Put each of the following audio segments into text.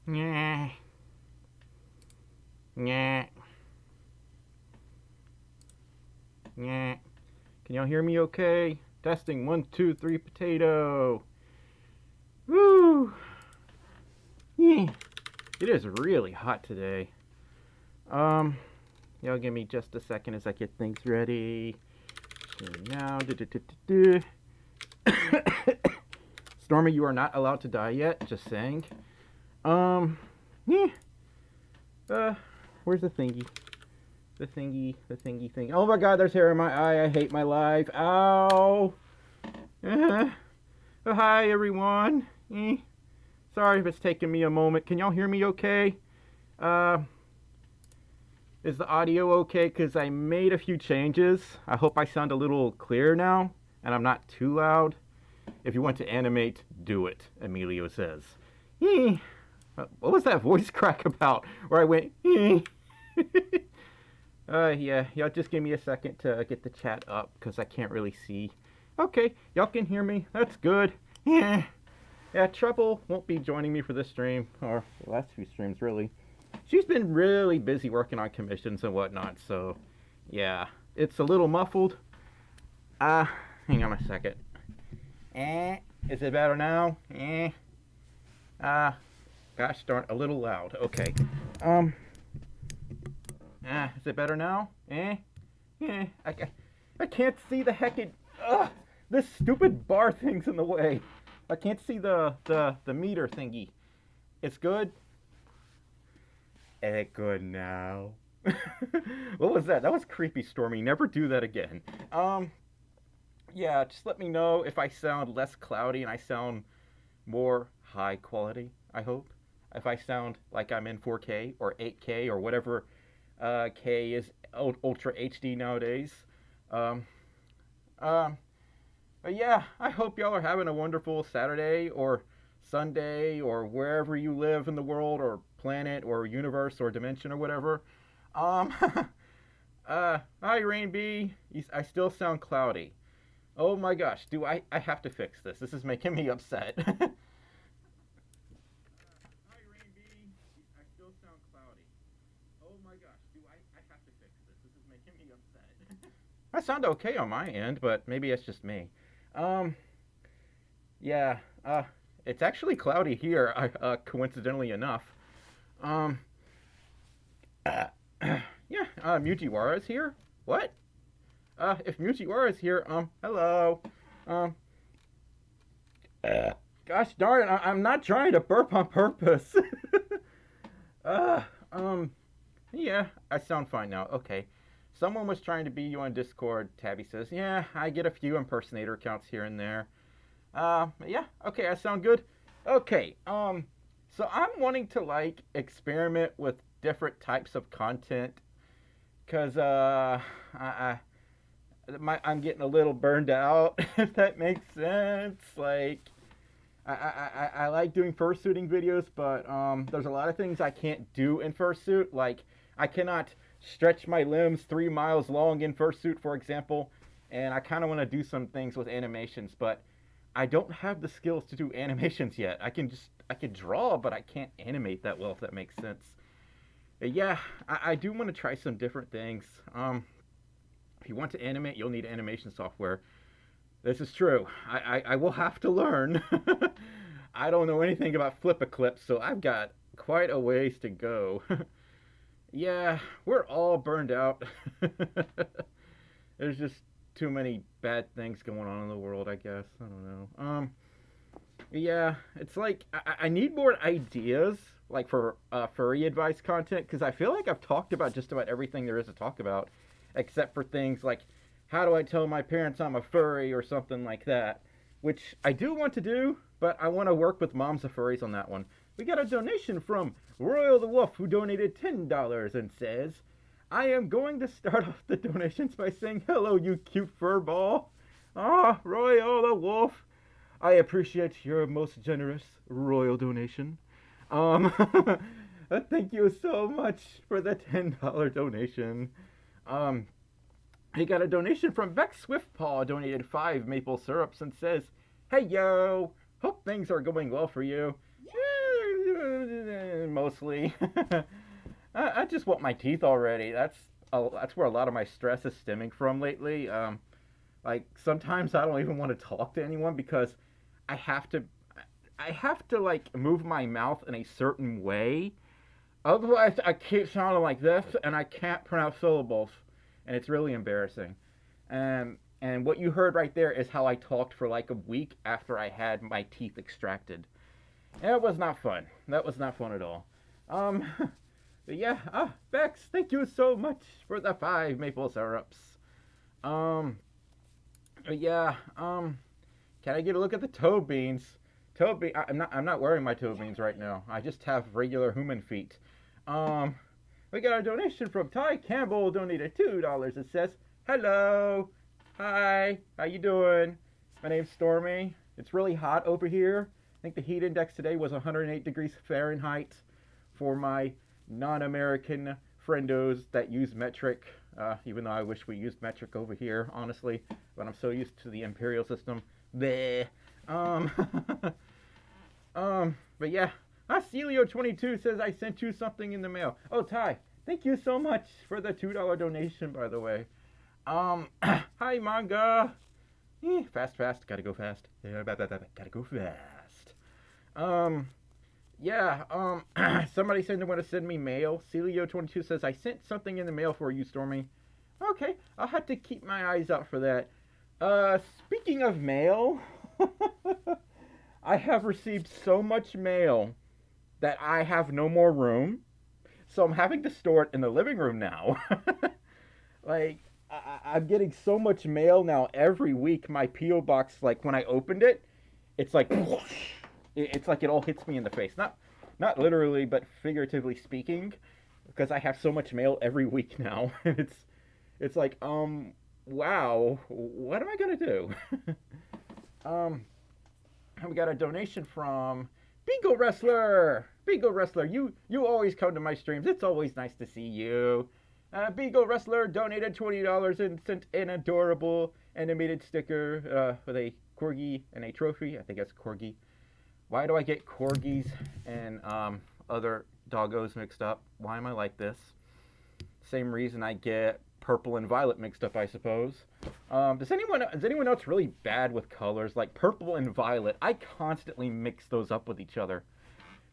Yeah. Yeah. Yeah. Can y'all hear me okay? Testing 1, 2, 3 potato. Woo! Yeah. It is really hot today. Y'all give me just a second as I get things ready. Now, Stormi, you are not allowed to die yet. Just saying. Yeah. Where's the thingy? The thingy thing. Oh my god, there's hair in my eye. I hate my life. Ow. Oh, hi, everyone. Sorry if it's taking me a moment. Can y'all hear me okay? Is the audio okay? Because I made a few changes. I hope I sound a little clearer now, and I'm not too loud. If you want to animate, do it, Emilio says. What was that voice crack about? Where I went, yeah, y'all just give me a second to get the chat up, because I can't really see. Okay, y'all can hear me. That's good. Yeah, Trouble won't be joining me for this stream, or the last few streams, really. She's been really busy working on commissions and whatnot, so yeah, it's a little muffled. Hang on a second. Is it better now? Gosh darn, a little loud. Okay. Is it better now? I can't see the heckin'. This stupid bar thing's in the way. I can't see the meter thingy. It's good. Good now. What was that? That was creepy, Stormy. Never do that again. Yeah, just let me know if I sound less cloudy and I sound more high quality, I hope. If I sound like I'm in 4K or 8K or whatever K is Ultra HD nowadays. But yeah, I hope y'all are having a wonderful Saturday or Sunday or wherever you live in the world or planet or universe or dimension or whatever. Hi Rain B. I still sound cloudy. Oh my gosh, do I have to fix this. This is making me upset. Hi Rain B. I still sound cloudy. Oh my gosh, do I have to fix this. This is making me upset. I sound okay on my end, but maybe it's just me. Yeah, it's actually cloudy here, coincidentally enough. Yeah, Mujiwara is here? What? If Mujiwara is here, hello. Gosh darn it, I'm not trying to burp on purpose. Yeah, I sound fine now. Okay. Someone was trying to be you on Discord, Tabby says. Yeah, I get a few impersonator accounts here and there. Yeah, okay, I sound good. Okay, so I'm wanting to, like, experiment with different types of content. Because, I'm getting a little burned out, if that makes sense. Like, I like doing fursuiting videos, but there's a lot of things I can't do in fursuit. Like, I cannot stretch my limbs 3 miles long in fursuit, for example, and I kind of want to do some things with animations, but I don't have the skills to do animations yet. I can draw, but I can't animate that well, if that makes sense. Yeah, I do want to try some different things. If you want to animate, you'll need animation software. This is true. I will have to learn. I don't know anything about flip-a-clip, so I've got quite a ways to go. Yeah, we're all burned out. There's just too many bad things going on in the world, I guess. I don't know. Yeah, it's like I need more ideas, like for furry advice content, because I feel like I've talked about just about everything there is to talk about, except for things like how do I tell my parents I'm a furry or something like that, which I do want to do, but I want to work with moms of furries on that one. We got a donation from Royal the Wolf, who donated $10 and says, I am going to start off the donations by saying hello, you cute fur ball. Ah, Royal the Wolf. I appreciate your most generous royal donation. Thank you so much for the $10 donation. He got a donation from Beck Swiftpaw, donated 5 maple syrups and says, Hey yo, hope things are going well for you. Mostly. I just want my teeth already. That's where a lot of my stress is stemming from lately. Like sometimes I don't even want to talk to anyone because I have to I have to like move my mouth in a certain way. Otherwise, I keep sounding like this, and I can't pronounce syllables, and it's really embarrassing. And what you heard right there is how I talked for like a week after I had my teeth extracted. And it was not fun. That was not fun at all. Um, but yeah, Bex, thank you so much for the 5 maple syrups. Um, yeah, can I get a look at the toe beans? I'm not wearing my toe beans right now. I just have regular human feet. Um, we got a donation from Ty Campbell, donated $2. It says, "Hello, hi, how you doing? My name's Stormi. It's really hot over here. I think the heat index today was 108 degrees Fahrenheit for my non-American friendos that use metric. Even though I wish we used metric over here, honestly, but I'm so used to the imperial system. Bleh. Um, but yeah, Celio22 says I sent you something in the mail. Oh, Ty, thank you so much for the $2 donation, by the way. Hi, manga. Fast, gotta go fast. Gotta go fast. Yeah, somebody said they want to send me mail. Celio22 says I sent something in the mail for you, Stormy. Okay, I'll have to keep my eyes out for that. Speaking of mail, I have received so much mail that I have no more room, so I'm having to store it in the living room now. Like, I'm getting so much mail now every week. My P.O. box, like, when I opened it, it's like, it's like it all hits me in the face. Not literally, but figuratively speaking, because I have so much mail every week now. It's like, wow, what am I gonna do? We got a donation from Beagle Wrestler. Beagle Wrestler, you always come to my streams. It's always nice to see you. Beagle Wrestler donated $20 and sent an adorable animated sticker with a corgi and a trophy. I think that's corgi. Why do I get corgis and other doggos mixed up? Why am I like this? Same reason I get purple and violet mixed up, I suppose. Is anyone else really bad with colors? Like purple and violet, I constantly mix those up with each other.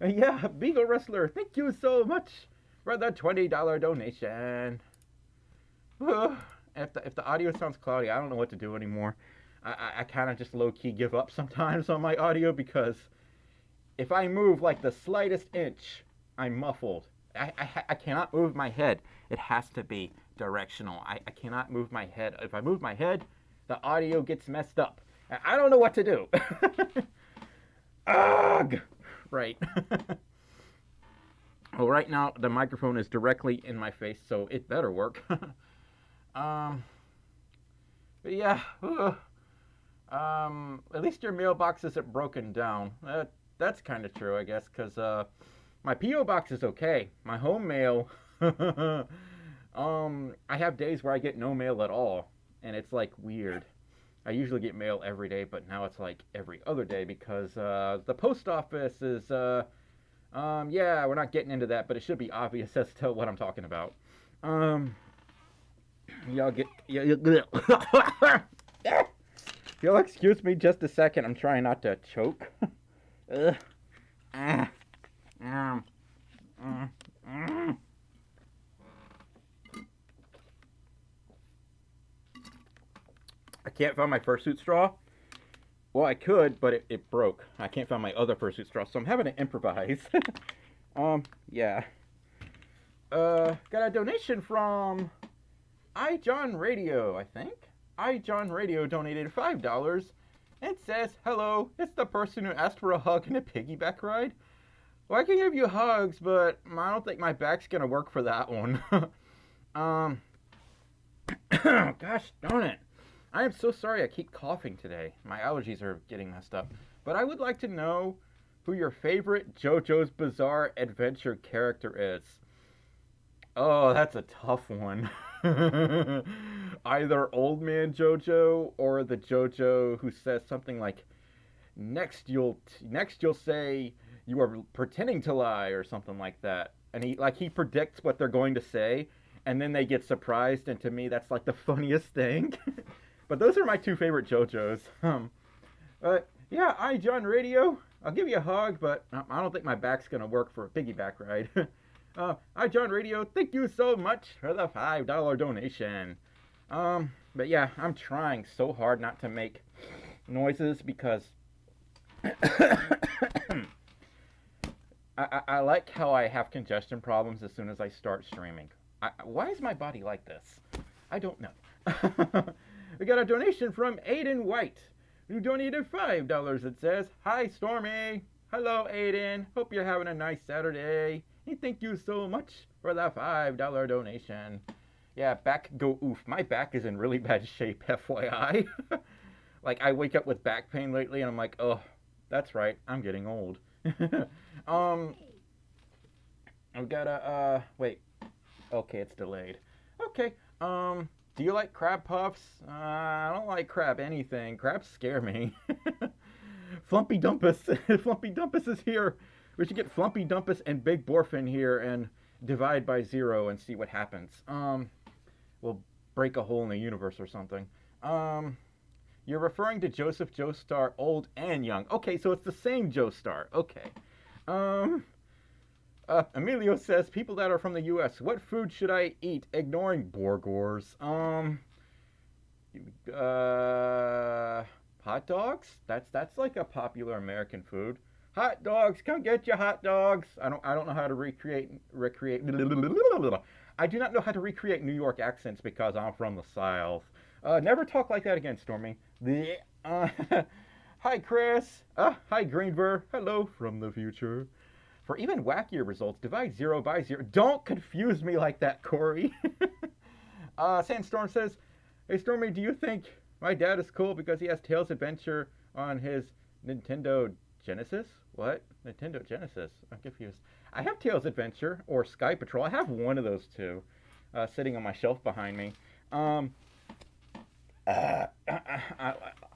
Yeah, Beagle Wrestler, thank you so much for the $20 donation. If the audio sounds cloudy, I don't know what to do anymore. I kind of just low-key give up sometimes on my audio because if I move like the slightest inch, I'm muffled. I cannot move my head. It has to be directional. I cannot move my head. If I move my head, the audio gets messed up. I don't know what to do. Ugh! Right. Well, right now the microphone is directly in my face, so it better work. But yeah. At least your mailbox isn't broken down. That's kind of true, I guess, because my P.O. box is okay. My home mail, I have days where I get no mail at all, and it's like weird. I usually get mail every day, but now it's like every other day because the post office is, yeah, we're not getting into that, but it should be obvious as to what I'm talking about. Y'all get, you'll excuse me just a second. I'm trying not to choke. I can't find my fursuit straw. Well, I could, but it broke. I can't find my other fursuit straw, so I'm having to improvise. Yeah. Got a donation from iJohn Radio, I think. iJohn Radio donated $5. It says, "Hello, it's the person who asked for a hug and a piggyback ride. Well, I can give you hugs, but I don't think my back's gonna work for that one." Gosh darn it. I am so sorry I keep coughing today. My allergies are getting messed up. But I would like to know who your favorite JoJo's Bizarre Adventure character is. Oh, that's a tough one. Either Old Man JoJo or the JoJo who says something like, Next you'll say you are pretending to lie or something like that. And he predicts what they're going to say, and then they get surprised. And to me, that's like the funniest thing. But those are my two favorite JoJo's. Yeah, I John Radio. I'll give you a hug, but I don't think my back's gonna work for a piggyback ride. Hi John Radio. Thank you so much for the $5 donation. But yeah, I'm trying so hard not to make noises because I like how I have congestion problems as soon as I start streaming. Why is my body like this? I don't know. We got a donation from Aiden White, who donated $5. It says, "Hi Stormi." Hello Aiden. Hope you're having a nice Saturday. And thank you so much for that $5 donation. Yeah, back go oof. My back is in really bad shape, FYI. Like, I wake up with back pain lately, and I'm like, oh, that's right, I'm getting old. I've got a, wait. Okay, it's delayed. Okay, do you like crab puffs? I don't like crab anything. Crabs scare me. Flumpy Dumpus. Flumpy Dumpus is here. We should get Flumpy Dumpus and Big Borf in here and divide by 0 and see what happens. We'll break a hole in the universe or something. You're referring to Joseph Joestar, old and young. Okay, so it's the same Joestar. Okay. Emilio says, people that are from the U.S., what food should I eat? Ignoring Borgors. Hot dogs? That's like a popular American food. Hot dogs, come get your hot dogs. I don't know how to recreate. I do not know how to recreate New York accents because I'm from the South. Never talk like that again, Stormi. Hi, Chris. Hi, Greenver. Hello from the future. For even wackier results, divide 0 by 0. Don't confuse me like that, Corey. Sandstorm says, hey, Stormi, do you think my dad is cool because he has Tails Adventure on his Nintendo Genesis? What? Nintendo Genesis? I'm confused. I have Tails Adventure or Sky Patrol. I have one of those two sitting on my shelf behind me. I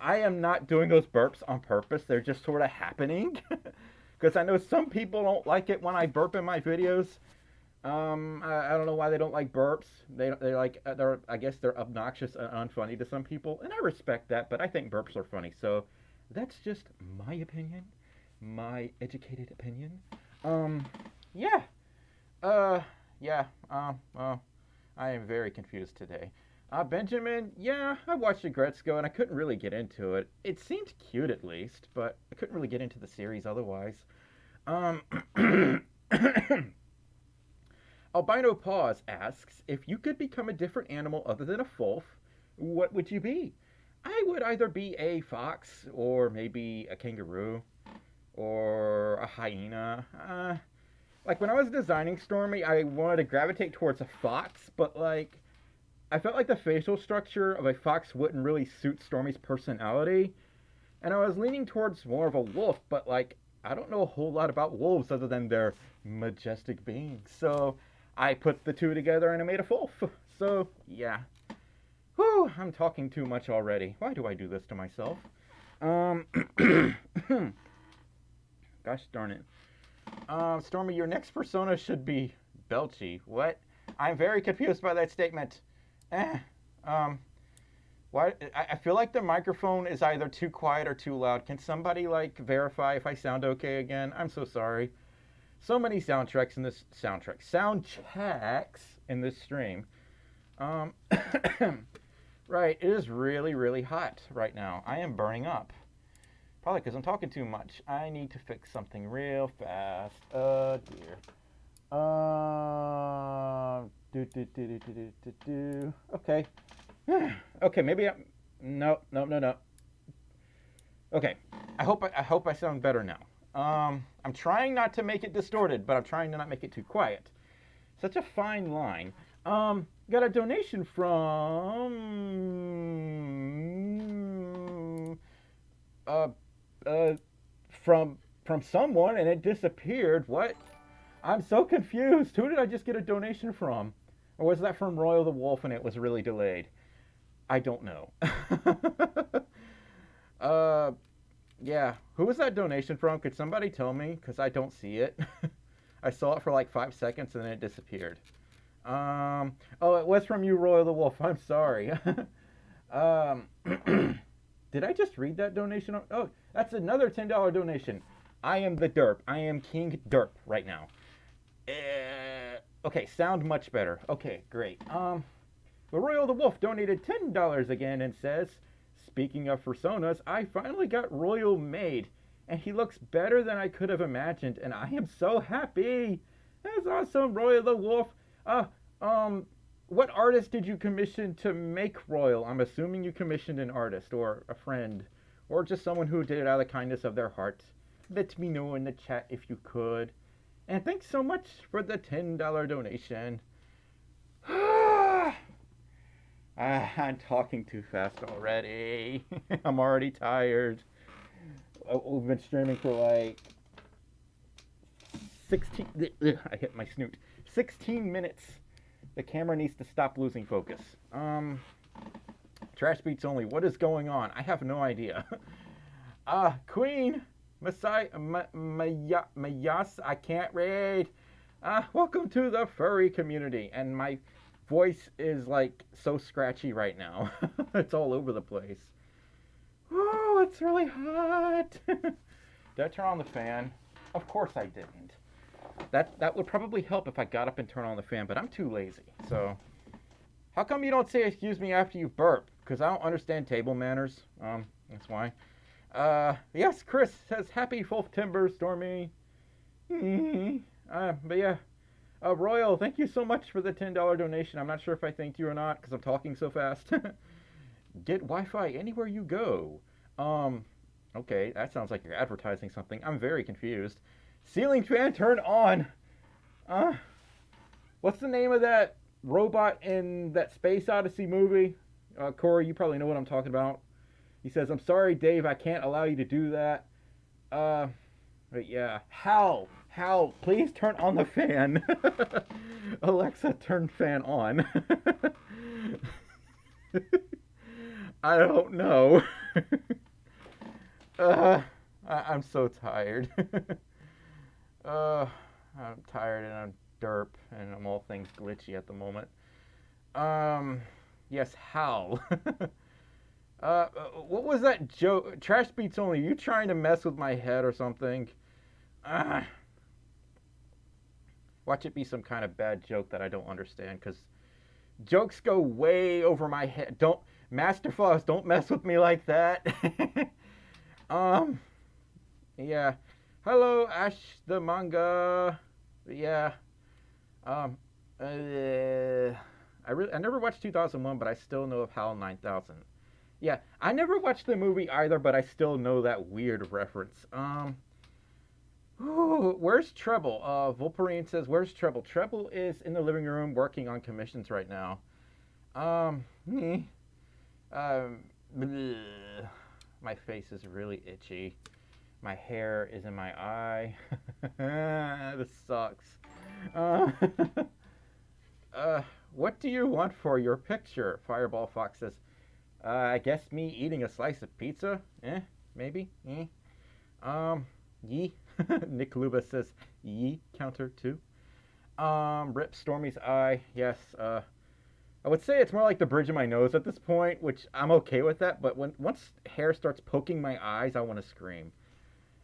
am not doing those burps on purpose. They're just sort of happening. Because I know some people don't like it when I burp in my videos. I don't know why they don't like burps. I guess they're obnoxious and unfunny to some people, and I respect that. But I think burps are funny. So that's just my opinion, my educated opinion. Yeah. I am very confused today. Benjamin, yeah, I watched Agretzko and I couldn't really get into it. It seemed cute at least, but I couldn't really get into the series otherwise. Albino Paws asks, if you could become a different animal other than a Folf, what would you be? I would either be a fox or maybe a kangaroo or a hyena. Like when I was designing Stormi, I wanted to gravitate towards a fox, but like I felt like the facial structure of a fox wouldn't really suit Stormi's personality. And I was leaning towards more of a wolf, but like, I don't know a whole lot about wolves other than they're majestic beings. So I put the two together and I made a Folf. So yeah. Whew, I'm talking too much already. Why do I do this to myself? Gosh darn it. Stormi, your next persona should be Belchy. What? I'm very confused by that statement. Why? I feel like the microphone is either too quiet or too loud. Can somebody like verify if I sound okay again? I'm so sorry. So many soundtracks in this soundchecks in this stream. Right, it is really, really hot right now. I am burning up. Probably because I'm talking too much. I need to fix something real fast. Dear. Okay. Okay, maybe no. Okay. I hope I sound better now. I'm trying not to make it distorted, but I'm trying to not make it too quiet. Such a fine line. Got a donation from someone and it disappeared. What? I'm so confused. Who did I just get a donation from? Or was that from Royal the Wolf and it was really delayed? I don't know. Yeah, who was that donation from? Could somebody tell me? Because I don't see it. I saw it for like 5 seconds and then it disappeared. Oh, it was from you, Royal the Wolf. I'm sorry. um, did I just read that donation? Oh, that's another $10 donation. I am the derp. I am King Derp right now. Okay, sound much better. Okay, great. The Royal the Wolf donated $10 again and says, speaking of Fursonas, I finally got Royal made, and he looks better than I could have imagined, and I am so happy. That's awesome, Royal the Wolf. What artist did you commission to make Royal? I'm assuming you commissioned an artist or a friend or just someone who did it out of the kindness of their heart. Let me know in the chat if you could. And thanks so much for the $10 donation. I'm talking too fast already. I'm already tired. We've been streaming for like 16... I hit my snoot. 16 minutes. The camera needs to stop losing focus. Trash beats only. What is going on? I have no idea. Queen... Masai... Mayas... I can't read. Welcome to the furry community. And my... voice is like so scratchy right now. It's all over the place. Oh, it's really hot. Did I turn on the fan? Of course I didn't. That would probably help if I got up and turned on the fan, but I'm too lazy. So, how come you don't say excuse me after you burp? Because I don't understand table manners. That's why. Yes, Chris says happy Folf Timber, Stormi. But yeah. Royal, thank you so much for the $10 donation. I'm not sure if I thanked you or not because I'm talking so fast. Get Wi-Fi anywhere you go. Okay, that sounds like you're advertising something. I'm very confused. Ceiling fan turn on. What's the name of that robot in that Space Odyssey movie? Corey, you probably know what I'm talking about. He says, I'm sorry, Dave, I can't allow you to do that. But yeah, Hal, please turn on the fan. Alexa, turn fan on. I don't know. I'm so tired. I'm tired and I'm derp and I'm all things glitchy at the moment. Yes, Hal. What was that joke? Trash beats only. You trying to mess with my head or something? Watch it be some kind of bad joke that I don't understand, because jokes go way over my head. Don't, Master Foss, don't mess with me like that. Yeah. Hello, Ash the manga. Yeah. I never watched 2001, but I still know of HAL 9000. Yeah, I never watched the movie either, but I still know that weird reference. Where's Treble? Volperine says, where's Treble? Treble is in the living room working on commissions right now. My face is really itchy. My hair is in my eye. This sucks. What do you want for your picture? Fireball Fox says, I guess me eating a slice of pizza? Maybe? Yee. Nick Luba says, yee, counter 2. Rip Stormy's eye. Yes, I would say it's more like the bridge of my nose at this point, which I'm okay with that, but once hair starts poking my eyes, I want to scream.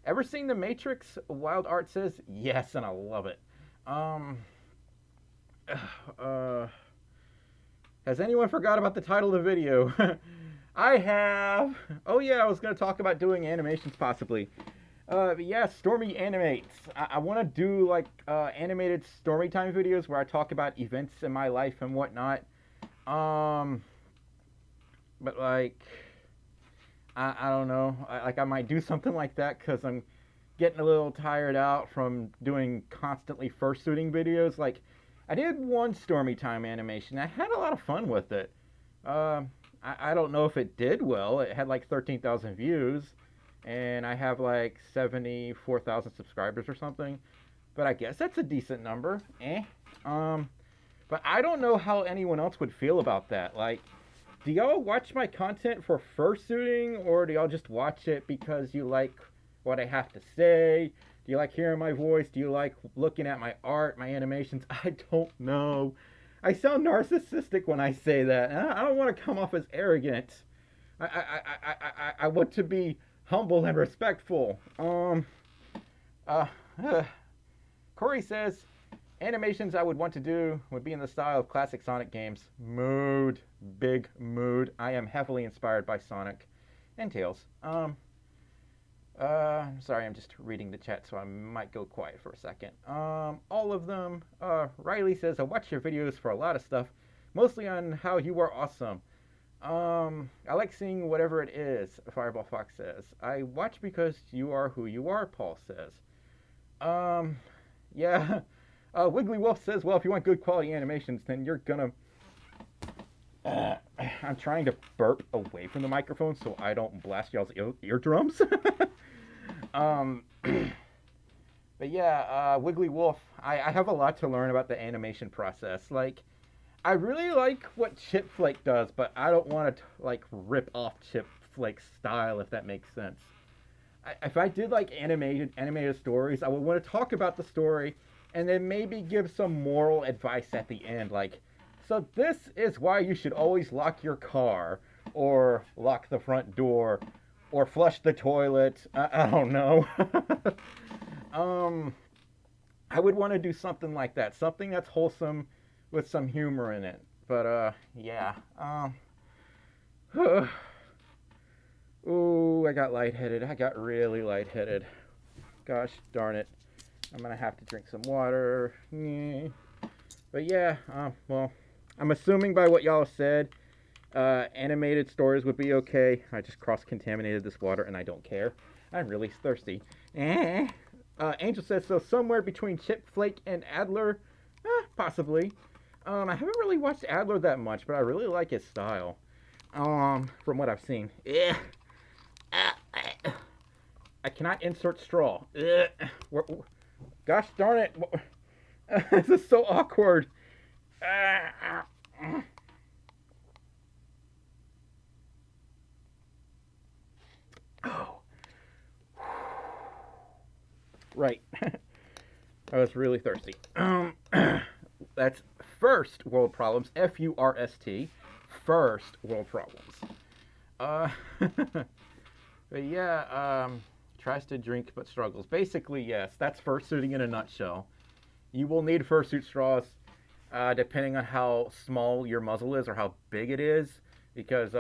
Ever seen The Matrix? Wild Art says, yes, and I love it. Has anyone forgot about the title of the video? I have. Oh yeah, I was going to talk about doing animations possibly. Yeah, Stormi animates. I want to do like animated Stormy time videos where I talk about events in my life and whatnot. But like, I don't know. I might do something like that because I'm getting a little tired out from doing constantly fursuiting videos. Like, I did one Stormy time animation. I had a lot of fun with it. I don't know if it did well. It had like 13,000 views. And I have like 74,000 subscribers or something. But I guess that's a decent number. But I don't know how anyone else would feel about that. Like, do y'all watch my content for fursuiting, or do y'all just watch it because you like what I have to say? Do you like hearing my voice? Do you like looking at my art, my animations? I don't know. I sound narcissistic when I say that. And I don't want to come off as arrogant. I want to be humble and respectful. Uh, Corey says, animations I would want to do would be in the style of classic Sonic games. Mood. Big mood. I am heavily inspired by Sonic and Tails. Sorry, I'm just reading the chat, so I might go quiet for a second. All of them. Riley says, I watch your videos for a lot of stuff, mostly on how you are awesome. I like seeing whatever it is, Fireball Fox says. I watch because you are who you are, Paul says. Yeah. Wiggly Wolf says, well, if you want good quality animations, then you're gonna... I'm trying to burp away from the microphone so I don't blast y'all's eardrums. But yeah, Wiggly Wolf, I have a lot to learn about the animation process. Like, I really like what Chip Flake does, but I don't want to, like, rip off Chip Flake's style, if that makes sense. If I did, like, animated stories, I would want to talk about the story and then maybe give some moral advice at the end, like, so this is why you should always lock your car, or lock the front door, or flush the toilet. I don't know. I would want to do something like that, something that's wholesome with some humor in it. But yeah. Ooh, I got lightheaded. I got really lightheaded. Gosh darn it. I'm gonna have to drink some water. But yeah, well, I'm assuming by what y'all said, animated stories would be okay. I just cross-contaminated this water and I don't care. I'm really thirsty. Angel says, so somewhere between Chip Flake and Adler? Possibly. I haven't really watched Adler that much, but I really like his style. From what I've seen. I cannot insert straw. Gosh darn it. This is so awkward. Oh. Right. I was really thirsty. That's first world problems. F-U-R-S-T. First world problems. But yeah, tries to drink but struggles. Basically, yes, that's fursuiting in a nutshell. You will need fursuit straws, depending on how small your muzzle is or how big it is, because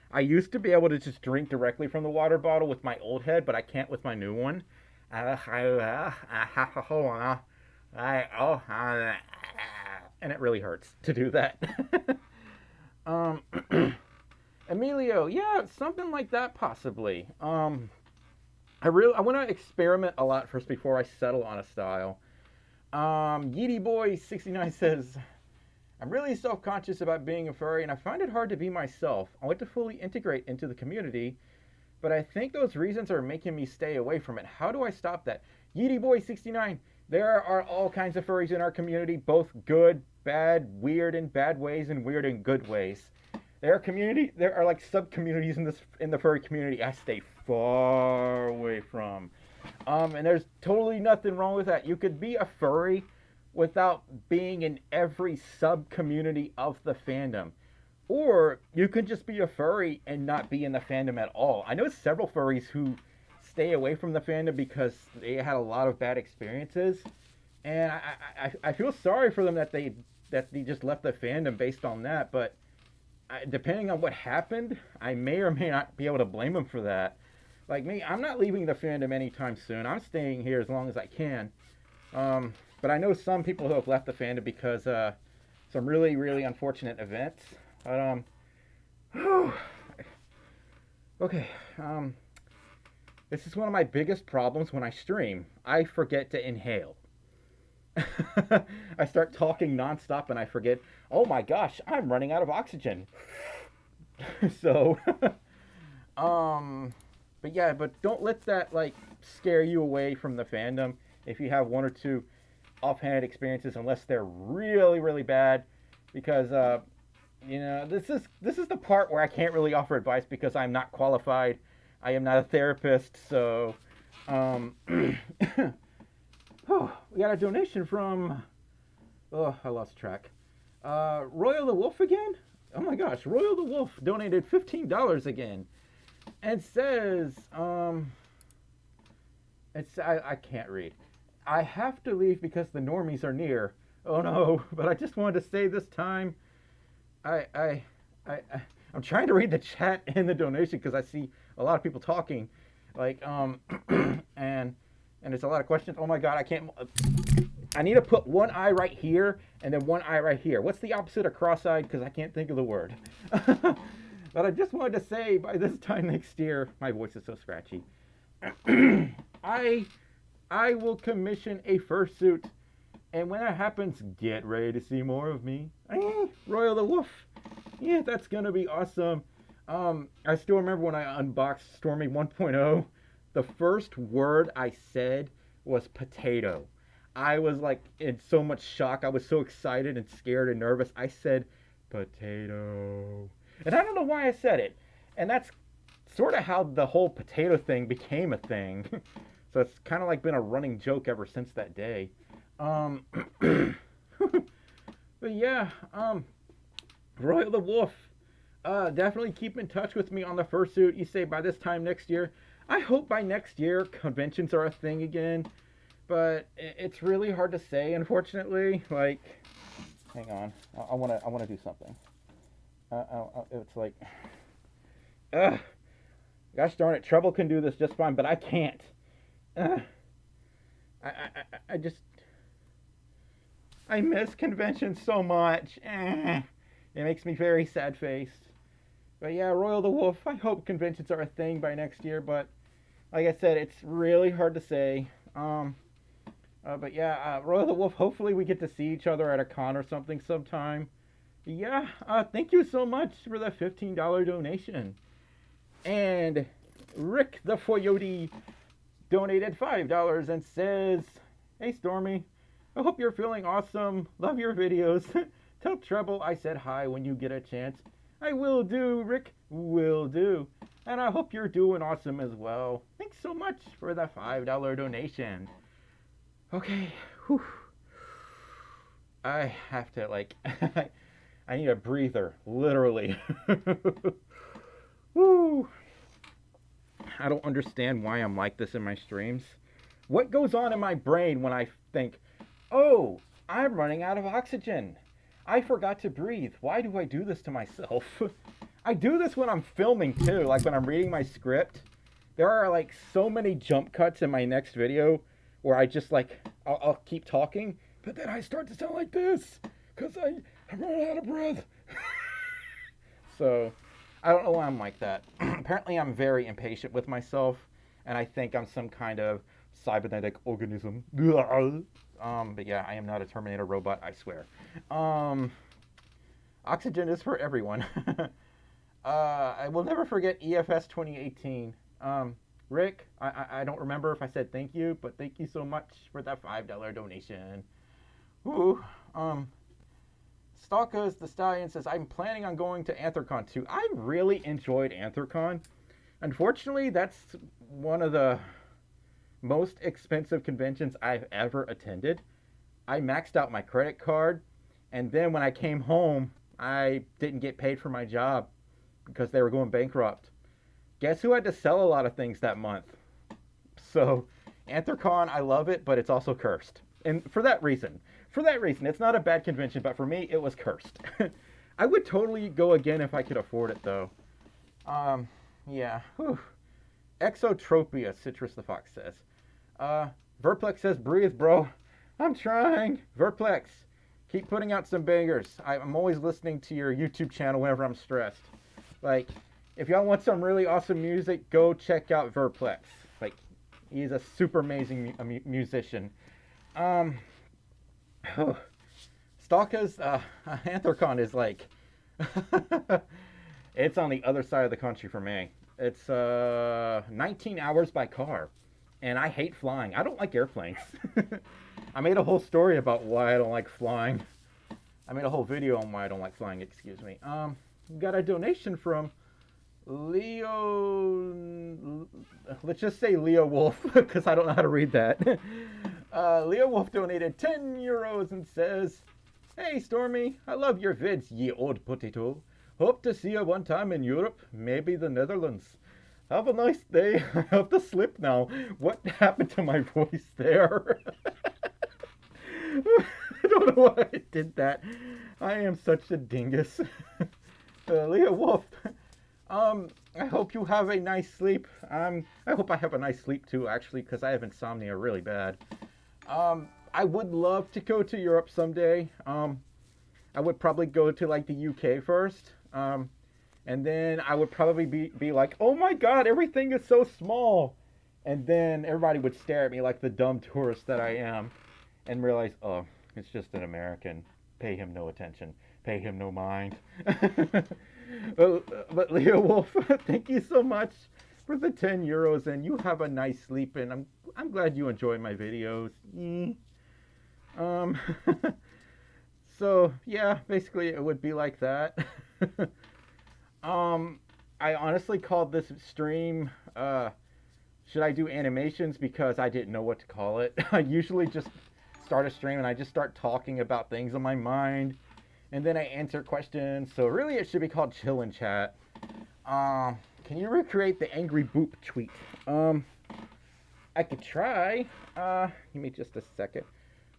I used to be able to just drink directly from the water bottle with my old head, but I can't with my new one. And it really hurts to do that. Emilio, yeah, something like that possibly. I want to experiment a lot first before I settle on a style. Yeety Boy 69 says, I'm really self-conscious about being a furry, and I find it hard to be myself. I want to fully integrate into the community, but I think those reasons are making me stay away from it. How do I stop that? Yeety Boy 69, there are all kinds of furries in our community, both good, bad, weird in bad ways, and weird in good ways. There are like sub-communities in the furry community I stay far away from. And there's totally nothing wrong with that. You could be a furry without being in every sub-community of the fandom. Or you could just be a furry and not be in the fandom at all. I know several furries who stay away from the fandom because they had a lot of bad experiences. And I feel sorry for them that they just left the fandom based on that, but depending on what happened, I may or may not be able to blame them for that. Like me, I'm not leaving the fandom anytime soon. I'm staying here as long as I can. But I know some people who have left the fandom because some really, really unfortunate events. But, okay. This is one of my biggest problems when I stream. I forget to inhale. I start talking nonstop and I forget, oh my gosh, I'm running out of oxygen. So, but yeah, but don't let that, like, scare you away from the fandom if you have one or two offhanded experiences, unless they're really, really bad, because You know, this is the part where I can't really offer advice because I'm not qualified. I am not a therapist, so oh, we got a donation from I lost track. Royal the Wolf again? Oh my gosh, Royal the Wolf donated $15 again. And says, I can't read. I have to leave because the normies are near. Oh no, but I just wanted to say this time I, I, I, I'm trying to read the chat and the donation because I see a lot of people talking, like, and it's a lot of questions. Oh my God, I can't. I need to put one eye right here and then one eye right here. What's the opposite of cross-eyed? Because I can't think of the word. But I just wanted to say, by this time next year, my voice is so scratchy. I will commission a fursuit. And when that happens, get ready to see more of me. Royal the Wolf. Yeah, that's going to be awesome. I still remember when I unboxed Stormi 1.0, the first word I said was potato. I was like in so much shock. I was so excited and scared and nervous. I said potato. And I don't know why I said it. And that's sort of how the whole potato thing became a thing. So it's kind of like been a running joke ever since that day. But yeah, Royal the Wolf, definitely keep in touch with me on the fursuit. You say by this time next year. I hope by next year conventions are a thing again. But it's really hard to say, unfortunately. Like, hang on, I wanna do something. It's like, gosh darn it, Treble can do this just fine, but I can't. I just, I miss conventions so much. It makes me very sad-faced. But yeah, Royal the Wolf, I hope conventions are a thing by next year, but like I said, it's really hard to say. But yeah, Royal the Wolf, hopefully we get to see each other at a con or something sometime. Yeah, thank you so much for the $15 donation. And Rick the Foyoti donated $5 and says, hey Stormi, I hope you're feeling awesome. Love your videos. Tell Treble I said hi when you get a chance. I will do, Rick. Will do. And I hope you're doing awesome as well. Thanks so much for the $5 donation. Okay. Whew. I have to, like, I need a breather, literally. Woo. I don't understand why I'm like this in my streams. What goes on in my brain when I think, oh, I'm running out of oxygen. I forgot to breathe. Why do I do this to myself? I do this when I'm filming too, like when I'm reading my script. There are like so many jump cuts in my next video where I just like, I'll keep talking, but then I start to sound like this because I'm running out of breath. So I don't know why I'm like that. Apparently I'm very impatient with myself, and I think I'm some kind of cybernetic organism. But yeah, I am not a Terminator robot, I swear. Oxygen is for everyone. I will never forget EFS 2018. Rick, I don't remember if I said thank you, but thank you so much for that $5 donation. Ooh, Stalkers the Stallion says, I'm planning on going to Anthrocon too. I really enjoyed Anthrocon. Unfortunately, that's one of the most expensive conventions I've ever attended. I maxed out my credit card, and then when I came home, I didn't get paid for my job because they were going bankrupt. Guess who had to sell a lot of things that month? So, Anthrocon, I love it, but it's also cursed. And for that reason, it's not a bad convention, but for me, it was cursed. I would totally go again if I could afford it, though. Yeah. Whew. Exotropia, Citrus the Fox says. Verplex says, breathe, bro. I'm trying. Verplex, keep putting out some bangers. I'm always listening to your YouTube channel whenever I'm stressed. Like, if y'all want some really awesome music, go check out Verplex. Like, he's a super amazing musician. Stalkers, Anthrocon is like, it's on the other side of the country for me. It's 19 hours by car, and I hate flying. I don't like airplanes. I made a whole story about why I don't like flying. I made a whole video on why I don't like flying, excuse me. Got a donation from Leo, let's just say Leo Wolf, because I don't know how to read that. Leo Wolf donated 10 euros and says, "Hey Stormy, I love your vids, ye old potato. Hope to see you one time in Europe, maybe the Netherlands. Have a nice day." I have to slip now. What happened to my voice there? I don't know why I did that. I am such a dingus. Leo Wolf, I hope you have a nice sleep. I hope I have a nice sleep too, actually, because I have insomnia really bad. I would love to go to Europe someday. I would probably go to like the UK first. And then I would probably be like, oh my god, everything is so small. And then everybody would stare at me like the dumb tourist that I am. And realize, oh, it's just an American. Pay him no attention. Pay him no mind. But Leo Wolf, thank you so much for the 10 euros. And you have a nice sleep. And I'm glad you enjoy my videos. So, yeah, basically it would be like that. I honestly called this stream, should I do animations, because I didn't know what to call it. I usually just start a stream and I just start talking about things on my mind, and then I answer questions. So really it should be called Chill and Chat. Can you recreate the angry boop tweet? I could try. Give me just a second.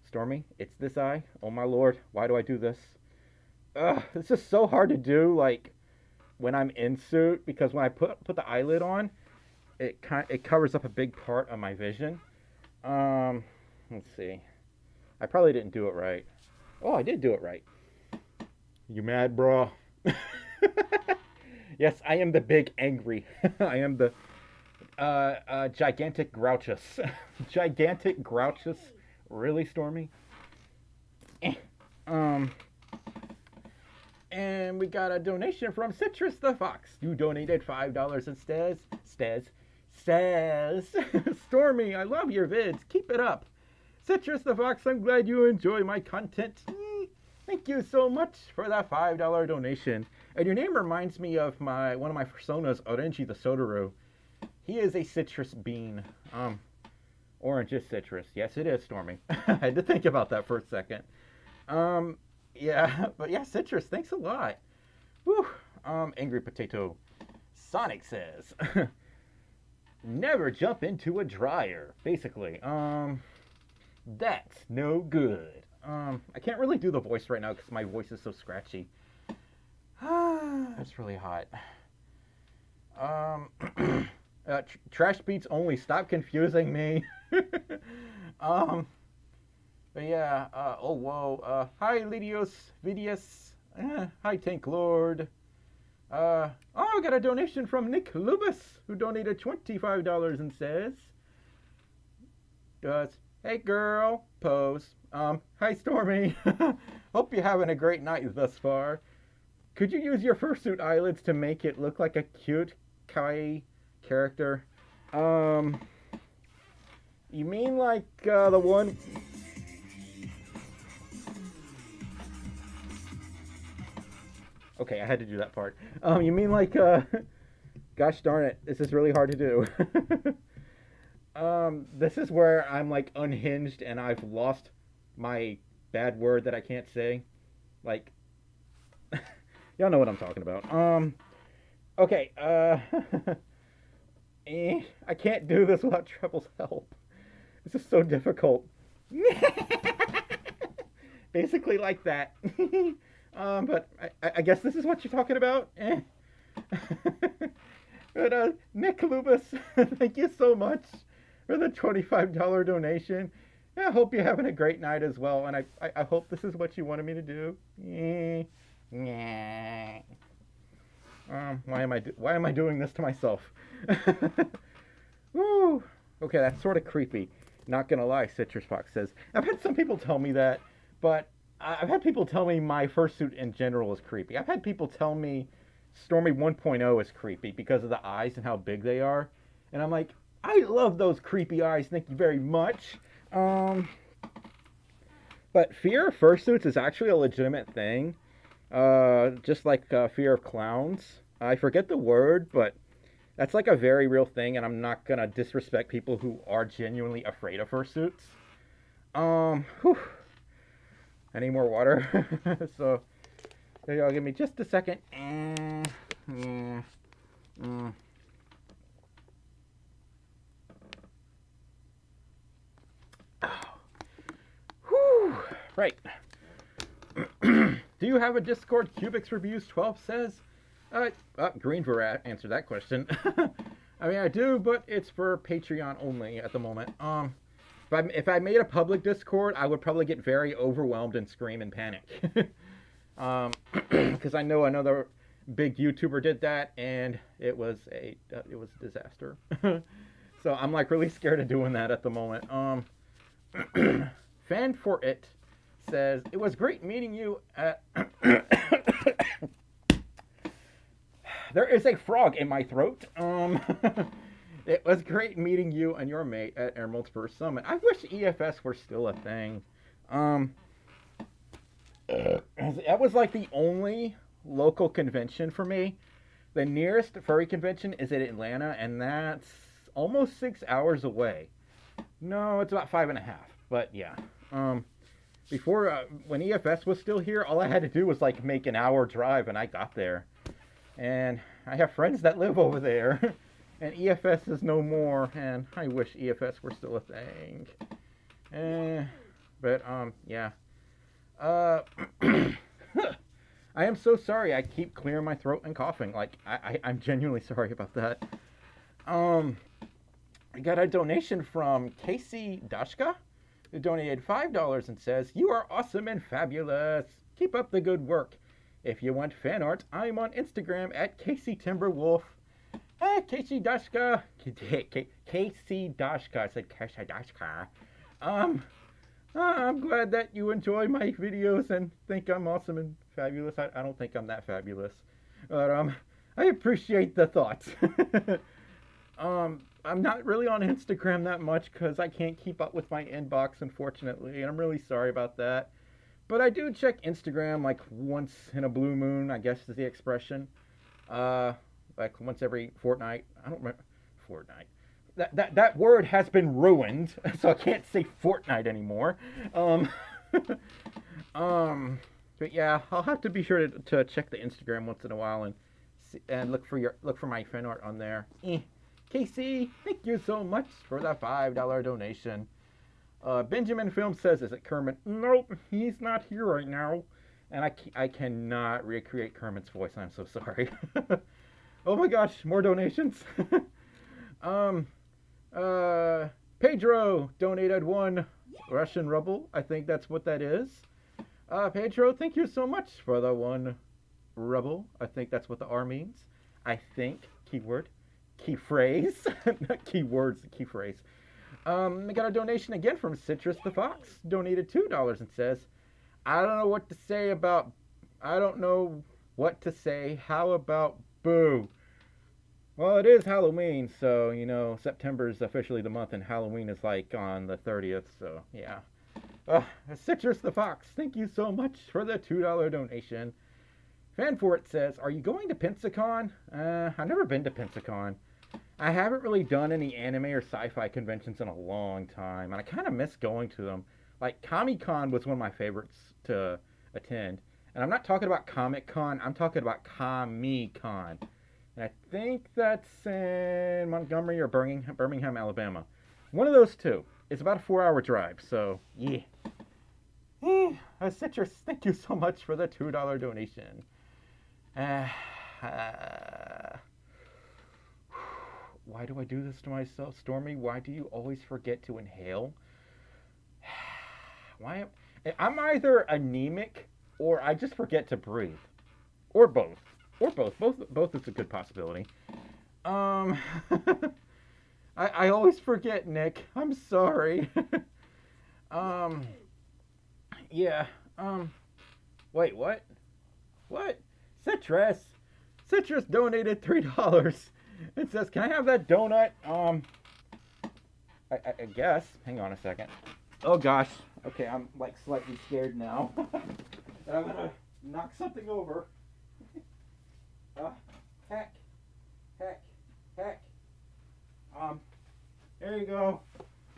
Stormy, it's this eye. Oh my lord, why do I do this? This is so hard to do, like, when I'm in suit, because when I put the eyelid on, it covers up a big part of my vision. Let's see. I probably didn't do it right. Oh, I did do it right. You mad, bro? Yes, I am the big angry. I am the gigantic grouchus. Gigantic grouchus. Really, Stormy? And we got a donation from Citrus the Fox. You donated $5 and says, Stormy, I love your vids. Keep it up. Citrus the Fox, I'm glad you enjoy my content. Thank you so much for that $5 donation. And your name reminds me of one of my Fursonas, Orange the Sodaru. He is a citrus bean. Orange is citrus. Yes, it is, Stormy. I had to think about that for a second. Yeah, but yeah, citrus, thanks a lot. Whew. Angry Potato. Sonic says, never jump into a dryer. Basically, that's no good. I can't really do the voice right now because my voice is so scratchy. It's really hot. Trash beats only. Stop confusing me. But yeah, oh whoa, hi Vidius, hi Tank Lord, oh, I got a donation from Nick Lubis, who donated $25 and says, hey girl, pose, hi Stormy, hope you're having a great night thus far. Could you use your fursuit eyelids to make it look like a cute kawaii character? You mean like, the one... Okay, I had to do that part. You mean like, gosh darn it, this is really hard to do. This is where I'm like unhinged and I've lost my bad word that I can't say. Like, y'all know what I'm talking about. Okay, I can't do this without Treble's help. This is so difficult. Basically like that. But I guess this is what you're talking about. But Nick Lubis, thank you so much for the $25 donation. I hope you're having a great night as well, and I hope this is what you wanted me to do. Why am I doing this to myself? Woo. Okay, that's sort of creepy. Not gonna lie, Citrus Fox says. I've had some people tell me that, but I've had people tell me my fursuit in general is creepy. I've had people tell me Stormy 1.0 is creepy because of the eyes and how big they are. And I'm like, I love those creepy eyes, thank you very much. But fear of fursuits is actually a legitimate thing. Just like fear of clowns. I forget the word, but that's like a very real thing, and I'm not gonna disrespect people who are genuinely afraid of fursuits. Whew. I need more water. So, there you go. Give me just a second. Whew. Right. Do you have a Discord? Cubics Reviews 12 says. Greenver answered that question. I mean, I do, but it's for Patreon only at the moment. If I made a public Discord, I would probably get very overwhelmed and scream and panic. Because I know another big YouTuber did that, and it was a disaster. So I'm like really scared of doing that at the moment. Fan for it says it was great meeting you at. There is a frog in my throat. It was great meeting you and your mate at Emerald's first summit. I wish EFS were still a thing. That was like the only local convention for me. The nearest furry convention is in Atlanta, and that's almost 6 hours away. No, it's about 5.5. But yeah. Before, when EFS was still here, all I had to do was like make an hour drive, and I got there. And I have friends that live over there. And EFS is no more, and I wish EFS were still a thing. Yeah. I am so sorry. I keep clearing my throat and coughing. Like, I'm genuinely sorry about that. I got a donation from Casey Dashka, who donated $5 and says, "You are awesome and fabulous. Keep up the good work. If you want fan art, I'm on Instagram at Casey Timberwolf." Casey Dashka. Casey Dashka. I said Casey Dashka. I'm glad that you enjoy my videos and think I'm awesome and fabulous. I don't think I'm that fabulous. But, I appreciate the thoughts. I'm not really on Instagram that much because I can't keep up with my inbox, unfortunately. And I'm really sorry about that. But I do check Instagram like once in a blue moon, I guess is the expression. Like once every fortnight. I don't remember. Fortnight. That word has been ruined, so I can't say fortnight anymore. But yeah, I'll have to be sure to check the Instagram once in a while and look for my fan art on there. Casey, thank you so much for that $5 donation. Benjamin Film says, "Is it Kermit?" Nope, he's not here right now, and I cannot recreate Kermit's voice. I'm so sorry. Oh my gosh, more donations. Pedro donated 1 Russian ruble. I think that's what that is. Pedro, thank you so much for the 1 ruble. I think that's what the R means. I think, keyword, key phrase, not keywords, key phrase. I got a donation again from Citrus the Fox, donated $2 and says, I don't know what to say. How about boo? Well, it is Halloween, so, September is officially the month, and Halloween is, like, on the 30th, so, yeah. Citrus the Fox, thank you so much for the $2 donation. Fan for it says, "Are you going to Pensacon?" I've never been to Pensacon. I haven't really done any anime or sci-fi conventions in a long time, and I kind of miss going to them. Like, Comic-Con was one of my favorites to attend. And I'm not talking about Comic-Con, I'm talking about Comic-Con. And I think that's in Montgomery or Birmingham, Alabama. One of those two. It's about a 4-hour drive, so yeah. Citrus, thank you so much for the $2 donation. Why do I do this to myself? Stormi, why do you always forget to inhale? I'm either anemic or I just forget to breathe. Or both. Both is a good possibility. I always forget, Nick. I'm sorry. Yeah. Wait, what? What? Citrus donated $3. It says, "Can I have that donut?" I guess. Hang on a second. Oh gosh. Okay, I'm like slightly scared now. That I'm gonna knock something over. Uh, heck, heck, heck. There you go.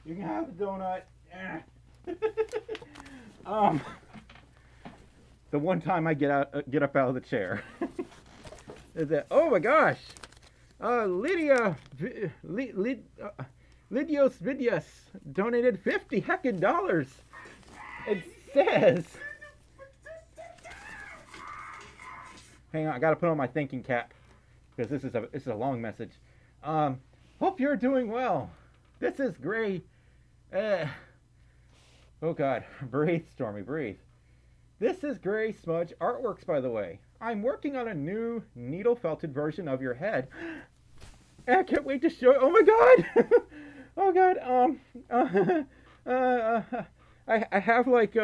You can have the donut. The one time I get up out of the chair. Is that? Oh my gosh. Lydia, Lydios Vidius donated 50 heckin' dollars. It says. Hang on, I gotta put on my thinking cap because this is a long message. Hope you're doing well. This is Gray. Oh God, breathe, Stormy, breathe. This is Gray Smudge Artworks, by the way. I'm working on a new needle felted version of your head. I can't wait to show it. Oh my God! Oh God. I have like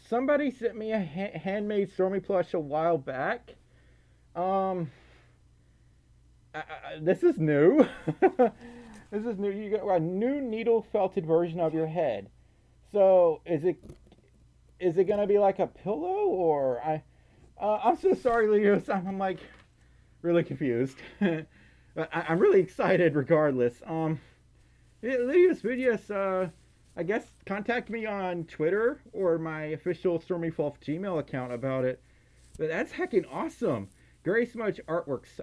somebody sent me a handmade Stormy plush a while back. This is new. This is new. You got a new needle felted version of your head. So is it gonna be like a pillow or I'm so sorry, Leos. I'm like really confused. But I'm really excited regardless. Leos Vidius, I guess contact me on Twitter or my official Stormy Folf Gmail account about it. But that's heckin' awesome. Gray Smudge Artworks.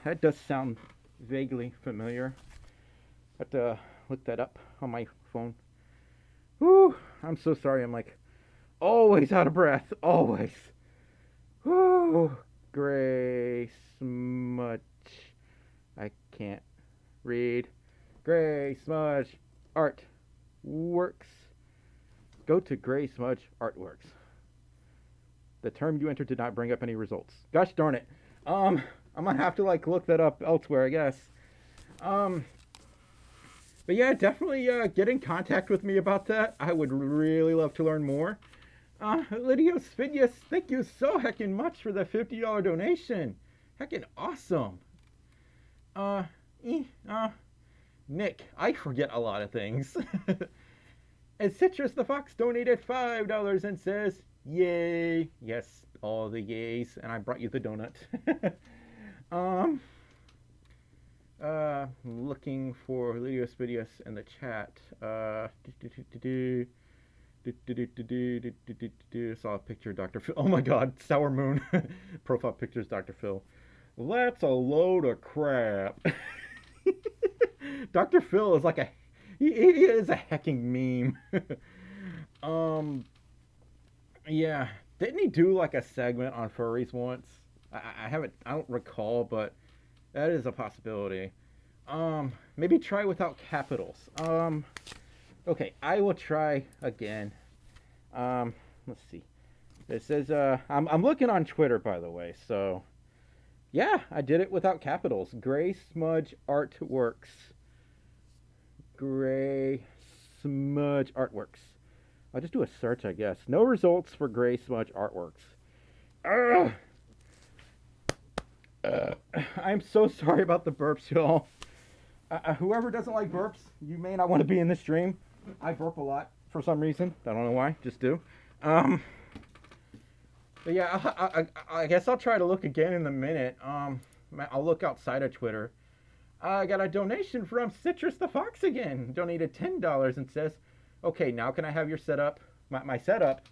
That does sound vaguely familiar. I have to look that up on my phone. Whew. I'm so sorry. I'm like always out of breath. Always. Whew. Gray Smudge. I can't read. Gray Smudge Artworks. Go to Gray Smudge Artworks. The term you entered did not bring up any results. Gosh darn it. I'm gonna have to like look that up elsewhere, I guess. But yeah, definitely get in contact with me about that. I would really love to learn more. Lydios Vidius, thank you so heckin' much for the $50 donation. Heckin' awesome. Nick, I forget a lot of things. And Citrus the Fox donated $5 and says, yay. Yes, all the yays. And I brought you the donut. Looking for Lydios Vidius in the chat. Saw a picture of Dr. Phil. Oh my God, Sour Moon. Profile pictures Dr. Phil. That's a load of crap. Dr. Phil is like he is a hecking meme. Yeah, didn't he do like a segment on furries once? I don't recall, but that is a possibility. Maybe try without capitals. Okay, I will try again. Let's see. It says I'm looking on Twitter, by the way, so yeah, I did it without capitals. Gray Smudge Artworks. Gray Smudge Artworks. I'll just do a search, I guess. No results for Gray Smudge Artworks. I'm so sorry about the burps, y'all. Whoever doesn't like burps, you may not want to be in this stream. I burp a lot for some reason. I don't know why. Just do. But yeah, I guess I'll try to look again in a minute. I'll look outside of Twitter. I got a donation from Citrus the Fox again. Donated $10 and says, okay, now can I have your setup? My setup?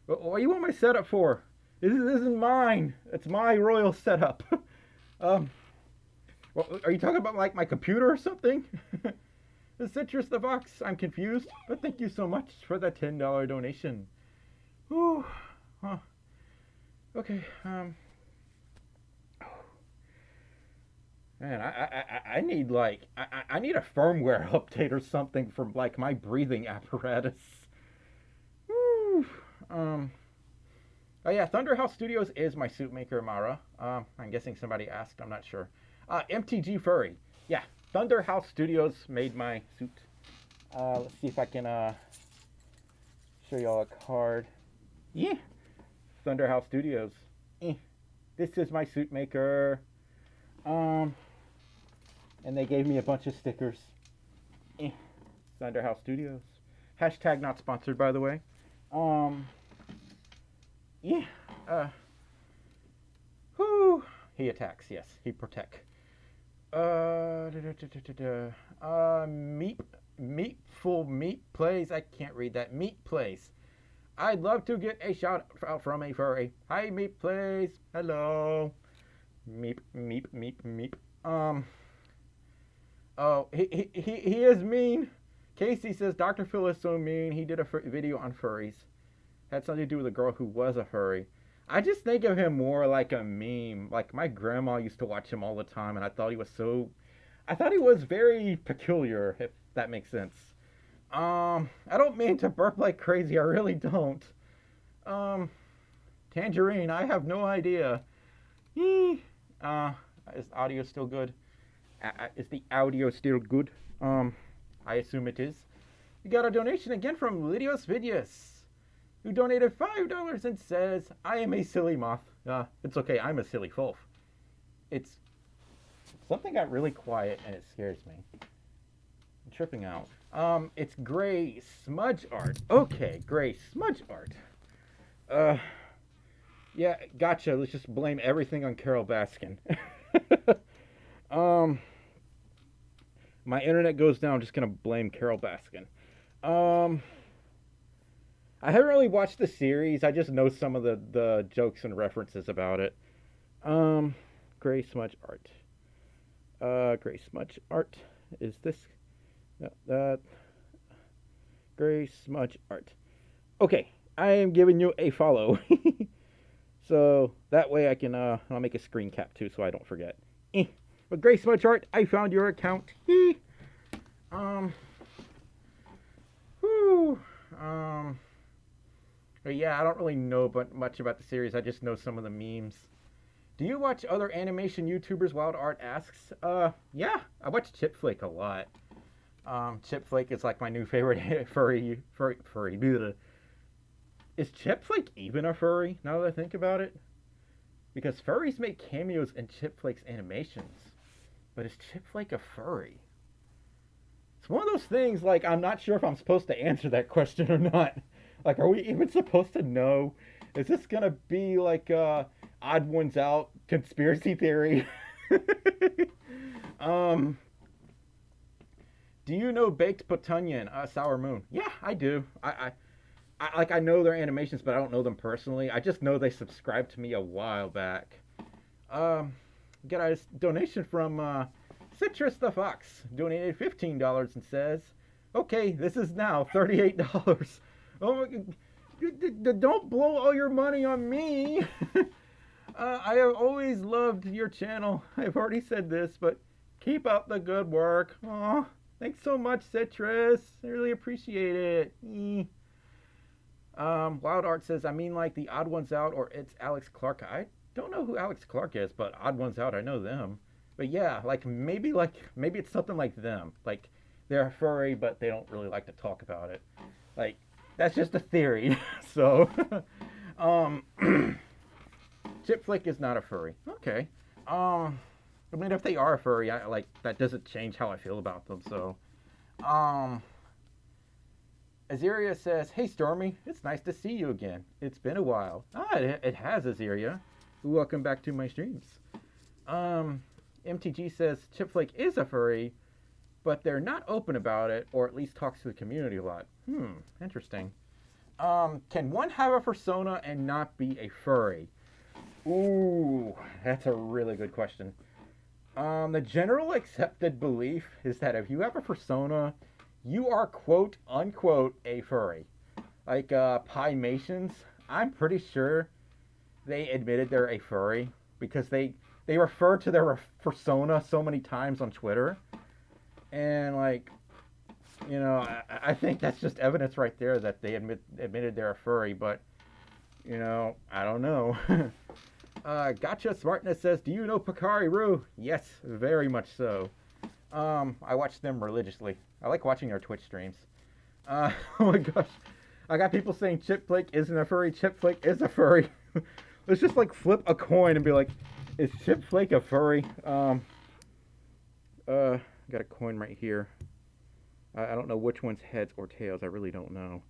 What do you want my setup for? This isn't mine. It's my royal setup. Well, are you talking about like my computer or something? The Citrus the Fox, I'm confused, but thank you so much for the $10 donation. Ooh, huh. Okay, man, I need like I need a firmware update or something for like my breathing apparatus. Woo. Oh yeah, Thunderhouse Studios is my suit maker, Mara. I'm guessing somebody asked. I'm not sure. MTG Furry. Yeah, Thunderhouse Studios made my suit. Let's see if I can show y'all a card. Yeah, Thunderhouse Studios. This is my suit maker. And they gave me a bunch of stickers. Thunderhouse Studios. Hashtag not sponsored, by the way. Yeah. Whoo. He attacks. Yes, he protect. Meatful Meat plays. I can't read that. Meat plays. I'd love to get a shout out from a furry. Hi, Meat plays. Hello. Meep. Oh, he is mean. Casey says Dr. Phil is so mean. He did a video on furries. Had something to do with a girl who was a furry. I just think of him more like a meme. Like, my grandma used to watch him all the time, and I thought he was very peculiar, if that makes sense. I don't mean to burp like crazy. I really don't. Tangerine, I have no idea. Is audio still good? Is the audio still good? I assume it is. We got a donation again from Lydios Vidius, who donated $5 and says, I am a silly moth. It's okay, I'm a silly Folf. Something got really quiet and it scares me. I'm tripping out. It's gray smudge art. Okay, gray smudge art. Yeah, gotcha. Let's just blame everything on Carol Baskin. My internet goes down. I'm just gonna blame Carol Baskin. I haven't really watched the series. I just know some of the jokes and references about it. Gray smudge art. Gray smudge art. Is this? No, that. Gray smudge art. Okay, I am giving you a follow. So that way I can, I'll make a screen cap too so I don't forget. But Gray smudge art, I found your account. But yeah, I don't really know much about the series. I just know some of the memes. Do you watch other animation YouTubers? Wild Art asks. Yeah, I watch Chip Flake a lot. Chip Flake is like my new favorite furry. Bleh. Is Chip Flake even a furry, now that I think about it? Because furries make cameos in Chip Flake's animations. But is Chip Flake a furry? It's one of those things, like, I'm not sure if I'm supposed to answer that question or not. Like, are we even supposed to know? Is this gonna be like Odd Ones Out conspiracy theory? Do you know Baked Petunyan, Sour Moon? Yeah, I do. I know their animations, but I don't know them personally. I just know they subscribed to me a while back. Got a donation from Citrus the Fox. Donated $15 and says, okay, this is now $38. Oh my God. Don't blow all your money on me. I have always loved your channel. I've already said this, but keep up the good work. Aw, thanks so much, Citrus. I really appreciate it. Wild Art says, I mean like the Odd Ones Out or it's Alex Clark. I don't know who Alex Clark is, but Odd Ones Out, I know them. But yeah, maybe it's something like them. Like, they're furry, but they don't really like to talk about it. Like, that's just a theory. So, Chip Flake is not a furry. Okay. I mean, if they are a furry, that doesn't change how I feel about them. So, Azeria says, hey, Stormi, it's nice to see you again. It's been a while. It has, Azeria. Welcome back to my streams. MTG says, Chip Flake is a furry, but they're not open about it, or at least talks to the community a lot. Interesting. Can one have a Fursona and not be a furry? Ooh, that's a really good question. The general accepted belief is that if you have a Fursona, you are quote unquote a furry. Like Pymations, I'm pretty sure they admitted they're a furry because they refer to their Fursona so many times on Twitter, and I think that's just evidence right there that they admitted they're a furry. But I don't know. Gotcha Smartness says, do you know Picari Roo? Yes, very much so. I watch them religiously. I like watching their Twitch streams. Oh my gosh. I got people saying Chip Flake isn't a furry. Chip Flake is a furry. Let's just flip a coin and be like, is Chip Flake a furry? Got a coin right here. I don't know which one's heads or tails. I really don't know.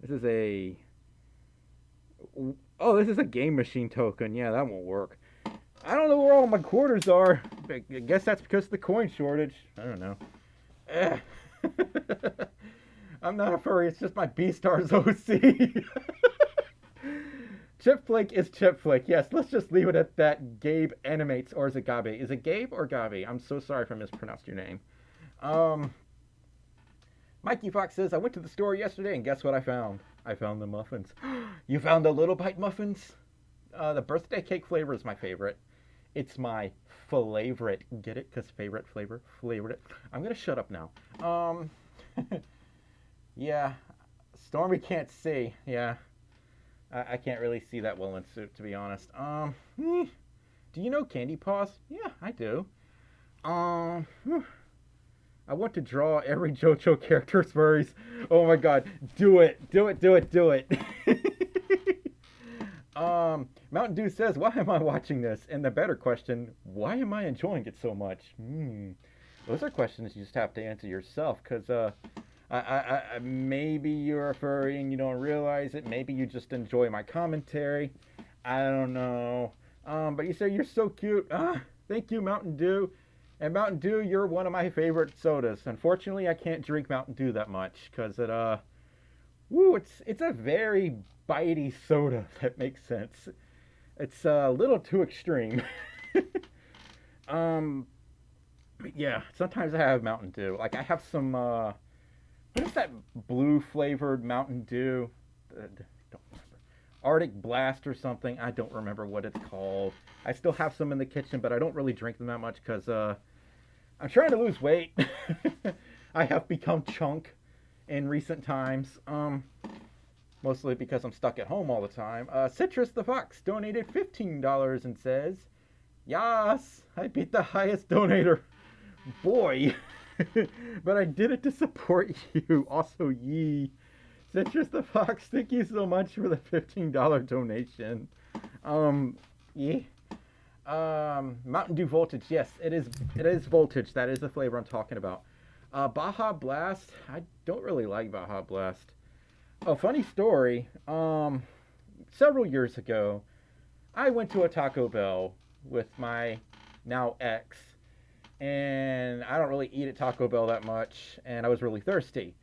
This is a... Oh, this is a game machine token. Yeah, that won't work. I don't know where all my quarters are. I guess that's because of the coin shortage. I don't know. I'm not a furry. It's just my Beastars OC. Chip Flake is Chip Flake. Yes, let's just leave it at that. Gabe animates, or is it Gabe? Is it Gabe or Gabe? I'm so sorry if I mispronounced your name. Mikey Fox says, I went to the store yesterday and guess what I found? I found the muffins. You found the Little Bite muffins? The birthday cake flavor is my favorite. It's my favorite. Get it? Because favorite flavor. Favorite. I'm going to shut up now. Yeah. Stormi can't see. Yeah. I can't really see that well in suit, to be honest. Do you know Candy Paws? Yeah, I do. I want to draw every JoJo character's furries. Oh my god. Do it. Do it, do it, do it. Mountain Dew says, why am I watching this? And the better question, why am I enjoying it so much? Those are questions you just have to answer yourself, because maybe you're a furry and you don't realize it. Maybe you just enjoy my commentary. I don't know. But you say you're so cute. Thank you, Mountain Dew. And Mountain Dew, you're one of my favorite sodas. Unfortunately, I can't drink Mountain Dew that much because it's a very bitey soda, if that makes sense. It's a little too extreme. Yeah, sometimes I have Mountain Dew. Like, I have some, what is that blue flavored Mountain Dew? Don't remember. Arctic Blast or something. I don't remember what it's called. I still have some in the kitchen, but I don't really drink them that much because, I'm trying to lose weight. I have become chunk in recent times. Mostly because I'm stuck at home all the time. Citrus the Fox donated $15 and says, Yas, I beat the highest donator. Boy. But I did it to support you. Also, yee. Citrus the Fox, thank you so much for the $15 donation. Yeah. Mountain Dew Voltage, yes, it is Voltage. That is the flavor I'm talking about. Baja Blast, I don't really like Baja Blast. Oh, funny story. Several years ago, I went to a Taco Bell with my now ex, and I don't really eat at Taco Bell that much, and I was really thirsty.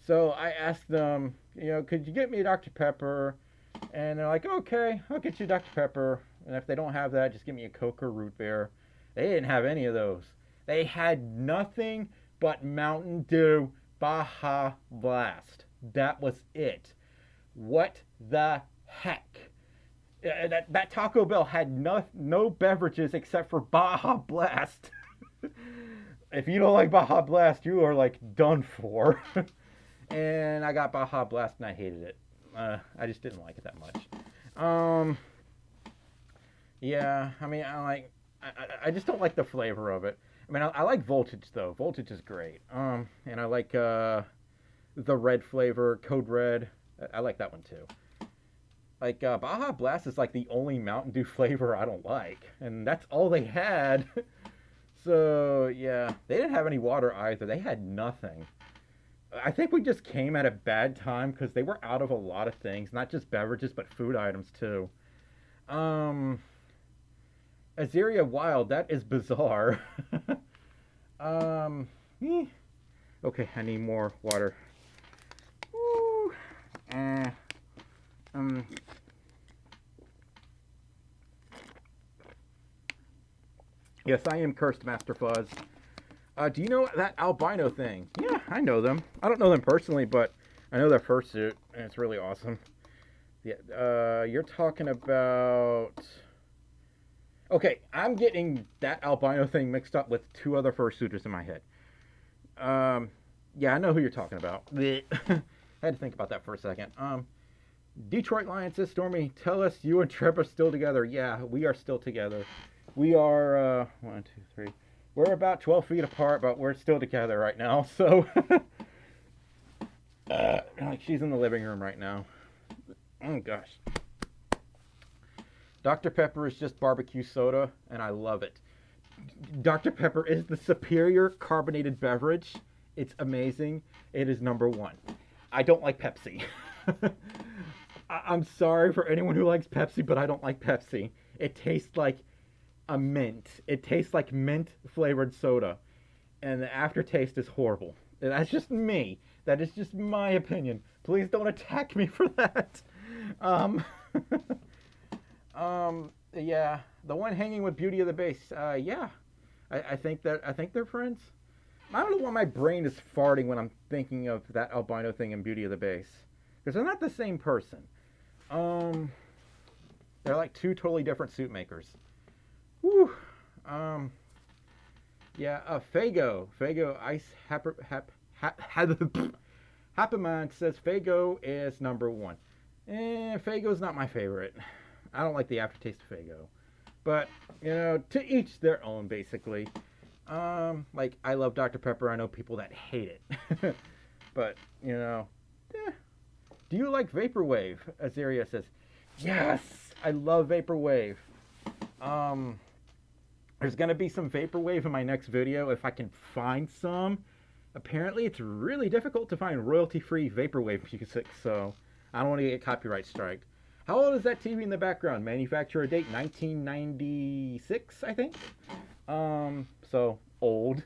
So I asked them, could you get me a Dr. Pepper? And they're like, okay, I'll get you Dr. Pepper. And if they don't have that, just give me a Coke or root beer. They didn't have any of those. They had nothing but Mountain Dew Baja Blast. That was it. What the heck? That Taco Bell had no beverages except for Baja Blast. If you don't like Baja Blast, you are like done for. And I got Baja Blast and I hated it. I just didn't like it that much. Yeah, I mean, I just don't like the flavor of it. I mean, I like Voltage though. Voltage is great. And I like the red flavor, Code Red. I like that one too. Like, Baja Blast is like the only Mountain Dew flavor I don't like. And that's all they had. So, yeah. They didn't have any water either. They had nothing. I think we just came at a bad time because they were out of a lot of things. Not just beverages, but food items too. Azeria Wild, that is bizarre. Okay, I need more water. Woo. Yes, I am cursed, Master Fuzz. Do you know that albino thing? Yeah, I know them. I don't know them personally, but I know their fursuit, and it's really awesome. Yeah, you're talking about... Okay, I'm getting that albino thing mixed up with two other fursuiters in my head. Yeah, I know who you're talking about. I had to think about that for a second. Detroit Lion says, Stormi, tell us you and Trev are still together. Yeah, we are still together. We are, 1, 2, 3. We're about 12 feet apart, but we're still together right now, so... like, she's in the living room right now. Oh, gosh. Dr. Pepper is just barbecue soda, and I love it. Dr. Pepper is the superior carbonated beverage. It's amazing. It is number one. I don't like Pepsi. I'm sorry for anyone who likes Pepsi, but I don't like Pepsi. It tastes like a mint. It tastes like mint flavored soda. And the aftertaste is horrible. That's just me. That is just my opinion. Please don't attack me for that. Yeah, the one hanging with Beauty of the Base. Yeah, I think they're friends. I don't know why my brain is farting when I'm thinking of that albino thing in Beauty of the Base, because they're not the same person. They're like two totally different suit makers. Whew. Yeah. Fago Ice Happamon says Fago is number one. Fago's not my favorite. I don't like the aftertaste of Fago. But, you know, to each their own, basically. Like, I love Dr. Pepper. I know people that hate it. But, you know, Do you like Vaporwave? Azaria says, yes, I love Vaporwave. There's going to be some Vaporwave in my next video if I can find some. Apparently, it's really difficult to find royalty-free Vaporwave music, so I don't want to get copyright striked. How old is that TV in the background? Manufacturer date 1996, I think. So old.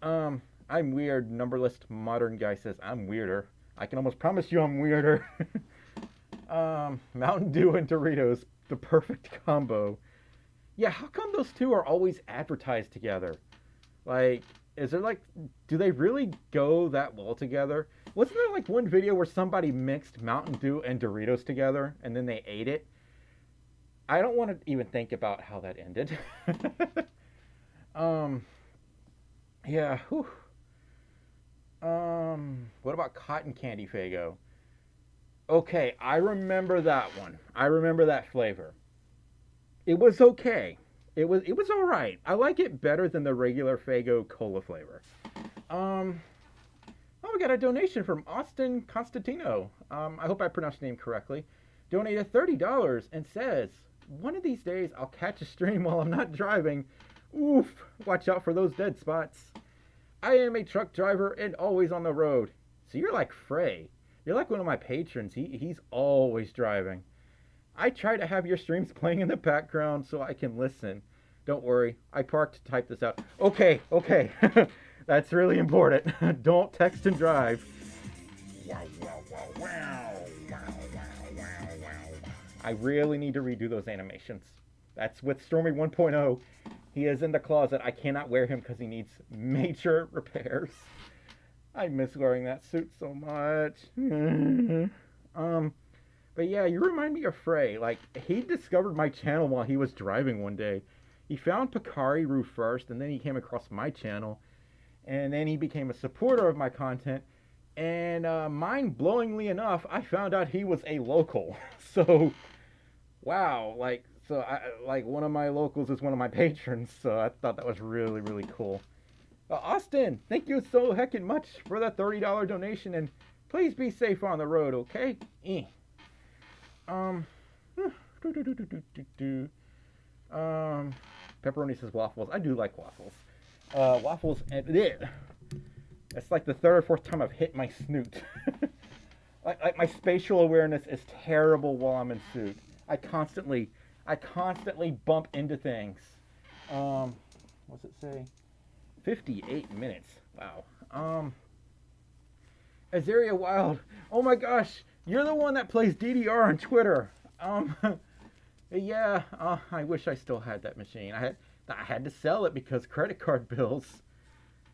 I'm weird. Numberless modern guy says I'm weirder. I can almost promise you I'm weirder. Mountain Dew and Doritos, the perfect combo. Yeah, how come those two are always advertised together? Like, is there like, do they really go that well together? Wasn't there like one video where somebody mixed Mountain Dew and Doritos together and then they ate it? I don't want to even think about how that ended. Yeah. Whew. What about Cotton Candy Fago? Okay, I remember that one. I remember that flavor. It was okay. It was all right. I like it better than the regular Fago cola flavor. Oh, we got a donation from Austin Constantino. I hope I pronounced the name correctly. Donated $30 and says, one of these days I'll catch a stream while I'm not driving. Oof, watch out for those dead spots. I am a truck driver and always on the road. So you're like Frey. You're like one of my patrons. He's always driving. I try to have your streams playing in the background so I can listen. Don't worry, I parked to type this out. Okay. That's really important. Don't text and drive. I really need to redo those animations. That's with Stormi 1.0. He is in the closet. I cannot wear him because he needs major repairs. I miss wearing that suit so much. But yeah, you remind me of Frey. Like, he discovered my channel while he was driving one day. He found Picari Roo first, and then he came across my channel. And then he became a supporter of my content. And mind-blowingly enough, I found out he was a local. So, wow. Like one of my locals is one of my patrons. So I thought that was really, really cool. Austin, thank you so heckin' much for that $30 donation. And please be safe on the road, okay? Pepperoni says waffles. I do like waffles. Waffles and it's like the third or fourth time I've hit my snoot. like my spatial awareness is terrible while I'm in suit. I constantly bump into things. What's it say? 58 minutes. Wow. Azaria Wild. Oh my gosh. You're the one that plays DDR on Twitter. Yeah, I wish I still had that machine. I had to sell it because credit card bills.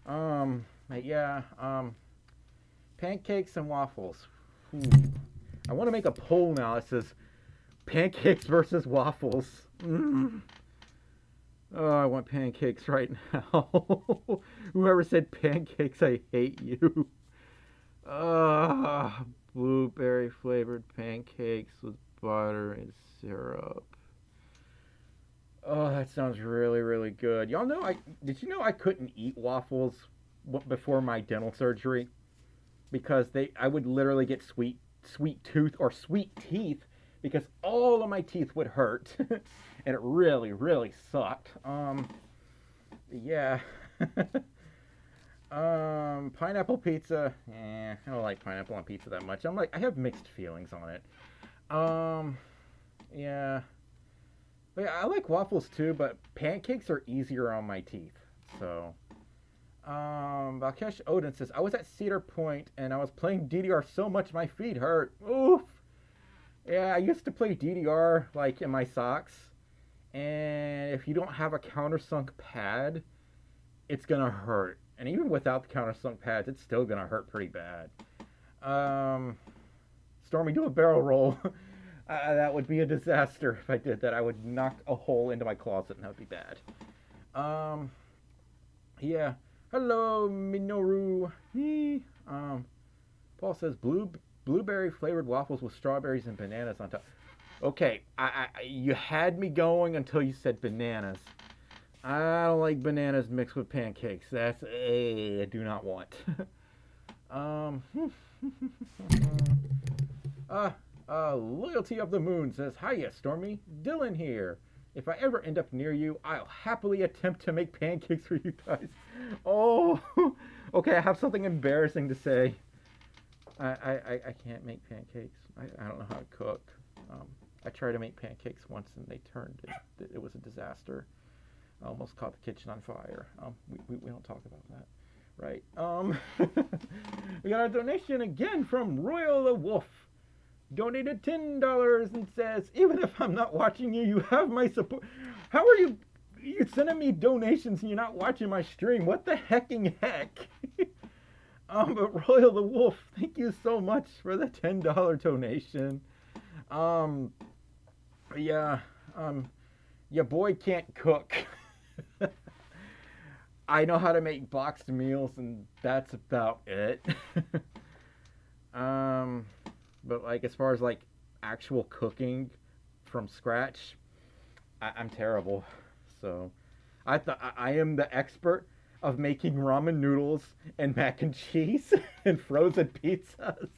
Yeah, pancakes and waffles. I want to make a poll now that says pancakes versus waffles. Oh, I want pancakes right now. Whoever said pancakes, I hate you. Blueberry flavored pancakes with butter and syrup. Oh, that sounds really, really good. Y'all know, did you know I couldn't eat waffles before my dental surgery? Because I would literally get sweet tooth or sweet teeth because all of my teeth would hurt. and it really, really sucked. Yeah. Pineapple pizza. I don't like pineapple on pizza that much. I have mixed feelings on it. Um, yeah. But yeah, I like waffles too, but pancakes are easier on my teeth. So, Balkesh Odin says, I was at Cedar Point and I was playing DDR so much my feet hurt. Oof. Yeah, I used to play DDR like in my socks. And if you don't have a countersunk pad, it's gonna hurt. And even without the countersunk pads, it's still gonna hurt pretty bad. Stormi, do a barrel roll. That would be a disaster if I did that. I would knock a hole into my closet, and that would be bad. Yeah. Hello, Minoru. Paul says blueberry flavored waffles with strawberries and bananas on top. Okay, you had me going until you said bananas. I don't like bananas mixed with pancakes. That's I do not want. Loyalty of the Moon says, hiya, Stormi. Dylan here. If I ever end up near you, I'll happily attempt to make pancakes for you guys. Oh, okay, I have something embarrassing to say. I can't make pancakes. I don't know how to cook. I tried to make pancakes once and they turned. It was a disaster. I almost caught the kitchen on fire. We don't talk about that. Right. We got a donation again from Royal the Wolf. Donated $10 and says, even if I'm not watching you, you have my support. How are you sending me donations and you're not watching my stream? What the hecking heck? But Royal the Wolf, thank you so much for the $10 donation. Yeah, your boy can't cook. I know how to make boxed meals and that's about it. But like as far as like actual cooking from scratch, I'm terrible. So I thought I am the expert of making ramen noodles and mac and cheese and frozen pizzas.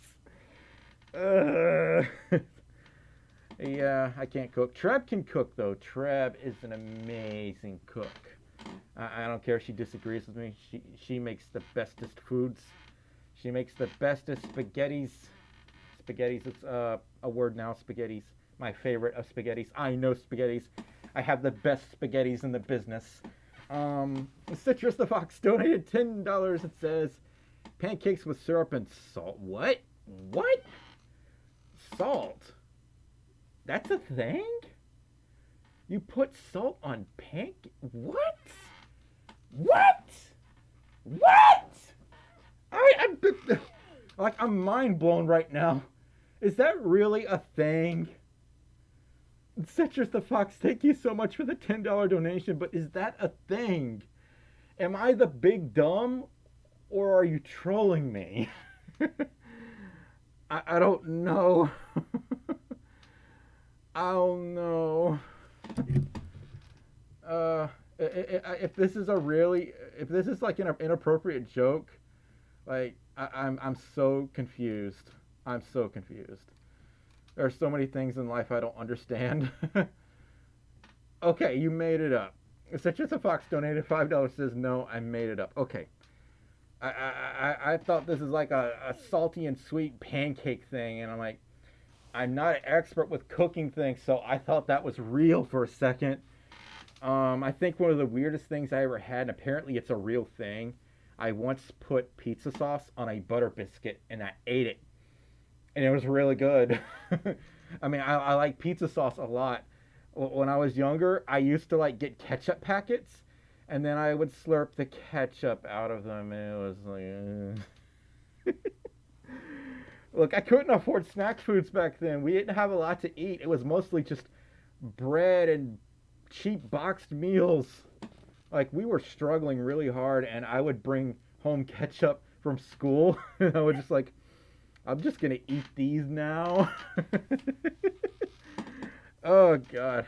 Yeah, I can't cook. Treb can cook though. Treb is an amazing cook. I don't care if she disagrees with me. She makes the bestest foods. She makes the bestest spaghettis. Spaghettis, it's a word now, spaghettis. My favorite of spaghettis. I know spaghettis. I have the best spaghettis in the business. Citrus the Fox donated $10. It says, pancakes with syrup and salt. What? What? Salt? That's a thing? You put salt on pancake? What? What? What? I'm mind blown right now. Is that really a thing? Citrus the Fox, thank you so much for the $10 donation, but is that a thing? Am I the big dumb, or are you trolling me? I don't know. I don't know. If this is like an inappropriate joke, like I'm so confused. I'm so confused. There are so many things in life I don't understand. Okay, you made it up. Citrus the Fox donated $5. Says no, I made it up. Okay. I thought this is like a salty and sweet pancake thing, and I'm not an expert with cooking things, so I thought that was real for a second. I think one of the weirdest things I ever had, and apparently it's a real thing, I once put pizza sauce on a butter biscuit and I ate it. And it was really good. I mean, I like pizza sauce a lot. When I was younger, I used to like get ketchup packets, and then I would slurp the ketchup out of them, and it was like... Look, I couldn't afford snack foods back then. We didn't have a lot to eat. It was mostly just bread and cheap boxed meals. Like, we were struggling really hard, and I would bring home ketchup from school, and I would just like, I'm just gonna eat these now. Oh, God.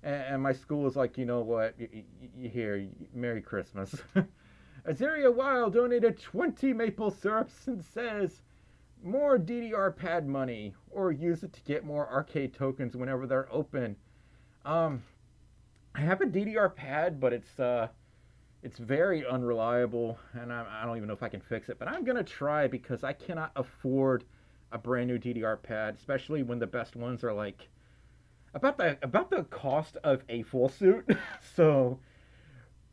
And my school was like, you know what? You hear, Merry Christmas. Azaria Wild donated 20 maple syrups and says, more DDR pad money, or use it to get more arcade tokens whenever they're open. I have a DDR pad, but it's very unreliable, and I don't even know if I can fix it. But I'm gonna try because I cannot afford a brand new DDR pad, especially when the best ones are like about the cost of a full suit. So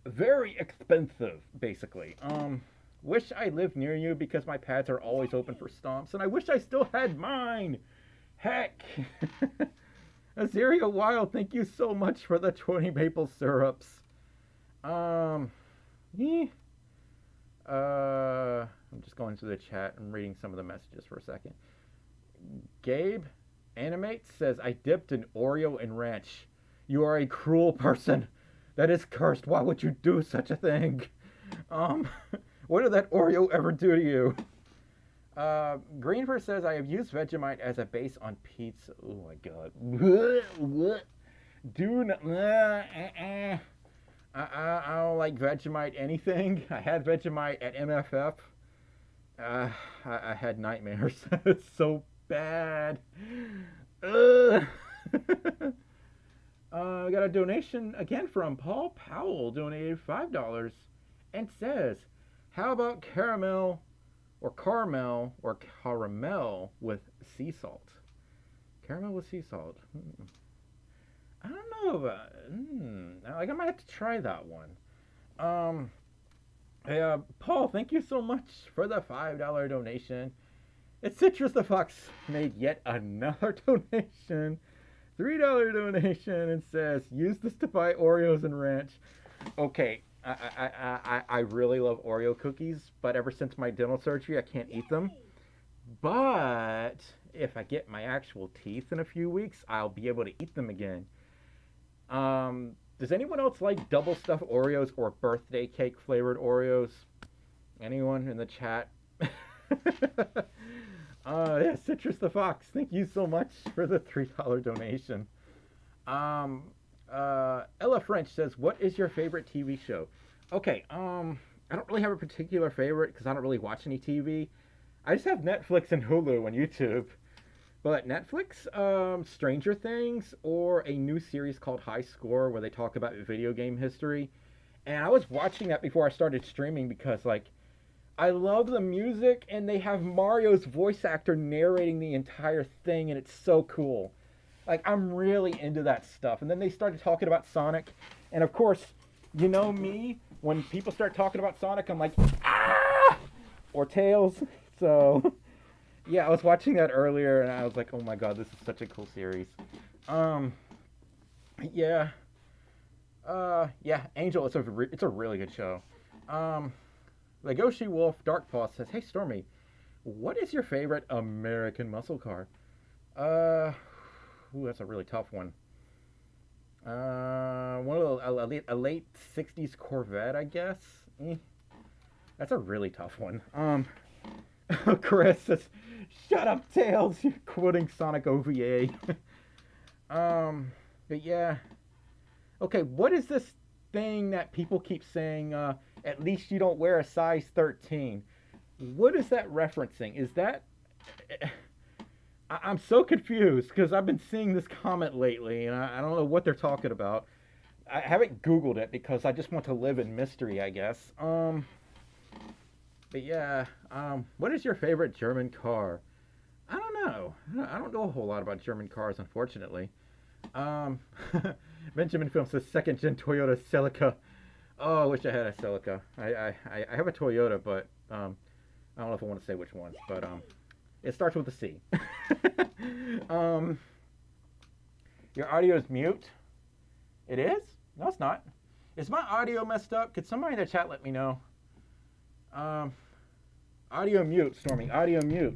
very expensive, basically. Wish I lived near you because my pads are always open for stomps, and I wish I still had mine. Heck. Azeria Wild, thank you so much for the 20 maple syrups. Um, yeah. I'm just going through the chat and reading some of the messages for a second. Gabe Animate says, I dipped an Oreo in ranch. You are a cruel person. That is cursed. Why would you do such a thing? Um, what did that Oreo ever do to you? Greenford says, I have used Vegemite as a base on pizza. Oh my god. Do not. I don't like Vegemite anything. I had Vegemite at MFF. I had nightmares. It's so bad. We got a donation again from Paul Powell, donated $5 and says, how about caramel or caramel with sea salt? Caramel with sea salt. I don't know about. Like I might have to try that one. Hey, Paul, thank you so much for the $5 donation. It's Citrus the Fox made yet another donation. $3 donation and says, use this to buy Oreos and ranch. Okay, I really love Oreo cookies, but ever since my dental surgery, I can't eat them. But if I get my actual teeth in a few weeks, I'll be able to eat them again. Does anyone else like double stuffed Oreos or birthday cake flavored Oreos? Anyone in the chat? Yeah, Citrus the Fox, thank you so much for the $3 donation. Ella French says, what is your favorite TV show? Okay, I don't really have a particular favorite because I don't really watch any TV. I just have Netflix and Hulu and YouTube. But Netflix, Stranger Things, or a new series called High Score where they talk about video game history. And I was watching that before I started streaming because, like, I love the music and they have Mario's voice actor narrating the entire thing and it's so cool. Like, I'm really into that stuff. And then they started talking about Sonic. And of course, you know me, when people start talking about Sonic, I'm like, ah! Or Tails. So, yeah, I was watching that earlier and I was like, oh my god, this is such a cool series. Yeah. Yeah, Angel, it's a really good show. Legoshi Wolf Dark Paw says, hey Stormy, what is your favorite American muscle car? Ooh, that's a really tough one. One of a late 60s Corvette, I guess. That's a really tough one. Chris says, shut up, Tails. You're quoting Sonic OVA. But yeah. Okay, what is this thing that people keep saying, at least you don't wear a size 13? What is that referencing? Is that... I'm so confused because I've been seeing this comment lately and I don't know what they're talking about. I haven't Googled it because I just want to live in mystery, I guess. But yeah, what is your favorite German car? I don't know. I don't know a whole lot about German cars, unfortunately. Benjamin Film says second gen Toyota Celica. Oh, I wish I had a Celica. I have a Toyota, but I don't know if I want to say which one. But it starts with a C. Your audio is mute. It is? No, it's not. Is my audio messed up? Could somebody in the chat let me know? Audio mute, Stormy. Audio mute.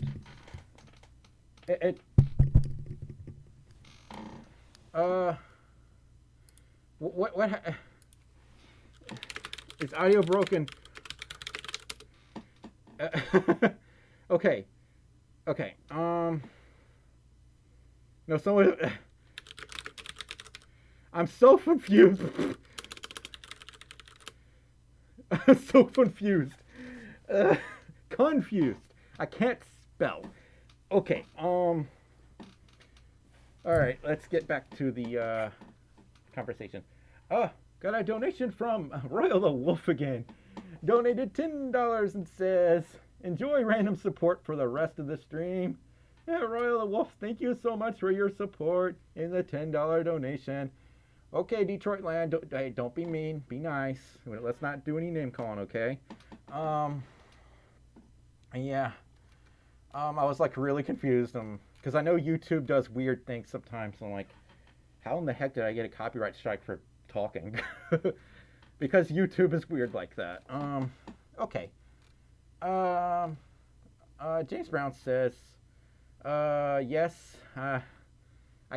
What is audio broken? Okay. Okay. No, someone. I'm so confused. I'm so confused. Confused. I can't spell. Okay. All right. Let's get back to the conversation. Got a donation from Royal the Wolf again. Donated $10 and says, enjoy random support for the rest of the stream. Yeah, Royal the Wolf, thank you so much for your support in the $10 donation. Okay, Detroit Land, don't be mean, be nice. Let's not do any name calling, okay? Yeah. I was like really confused because I know YouTube does weird things sometimes. So I'm like, how in the heck did I get a copyright strike for talking? Because YouTube is weird like that. Okay. James Brown says, yes, I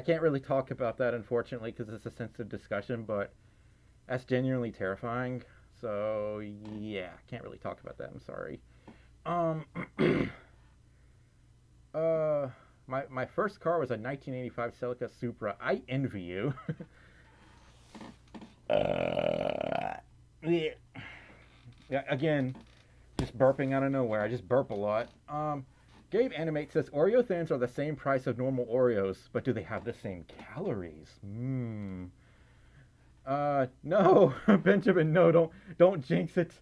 can't really talk about that, unfortunately, because it's a sensitive discussion, but that's genuinely terrifying. So, yeah, I can't really talk about that. I'm sorry. My first car was a 1985 Celica Supra. I envy you. Yeah, again, just burping out of nowhere. I just burp a lot. Gabe Animate says Oreo Thins are the same price of normal Oreos, but do they have the same calories? No, Benjamin, no, don't jinx it.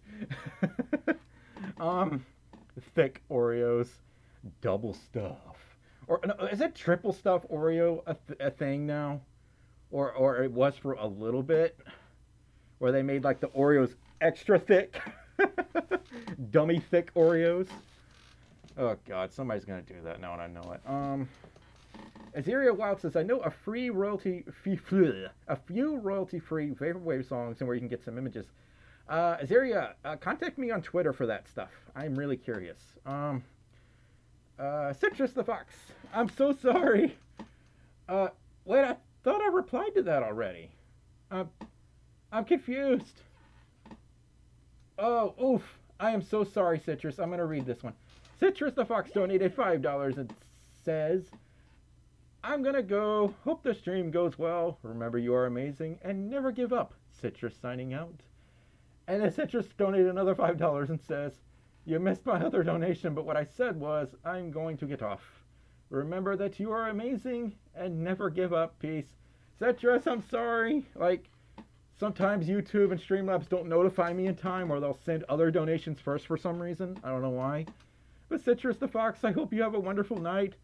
Thick Oreos, double stuff, or no, is it triple stuff Oreo a thing now, or it was for a little bit, where they made like the Oreos extra thick, dummy thick Oreos. Oh God, somebody's gonna do that now, and I know it. Azaria Wild says, I know a few royalty-free Vaporwave songs and where you can get some images. Azaria, contact me on Twitter for that stuff. I'm really curious. Citrus the Fox, I'm so sorry. Wait, I thought I replied to that already. I'm confused. Oh, oof. I am so sorry, Citrus. I'm gonna read this one. Citrus the Fox donated $5 and says, I'm gonna go. Hope the stream goes well. Remember, you are amazing and never give up. Citrus signing out. And then Citrus donated another $5 and says, you missed my other donation, but what I said was, I'm going to get off. Remember that you are amazing and never give up. Peace. Citrus, I'm sorry. Like, sometimes YouTube and Streamlabs don't notify me in time, or they'll send other donations first for some reason. I don't know why. But Citrus the Fox, I hope you have a wonderful night.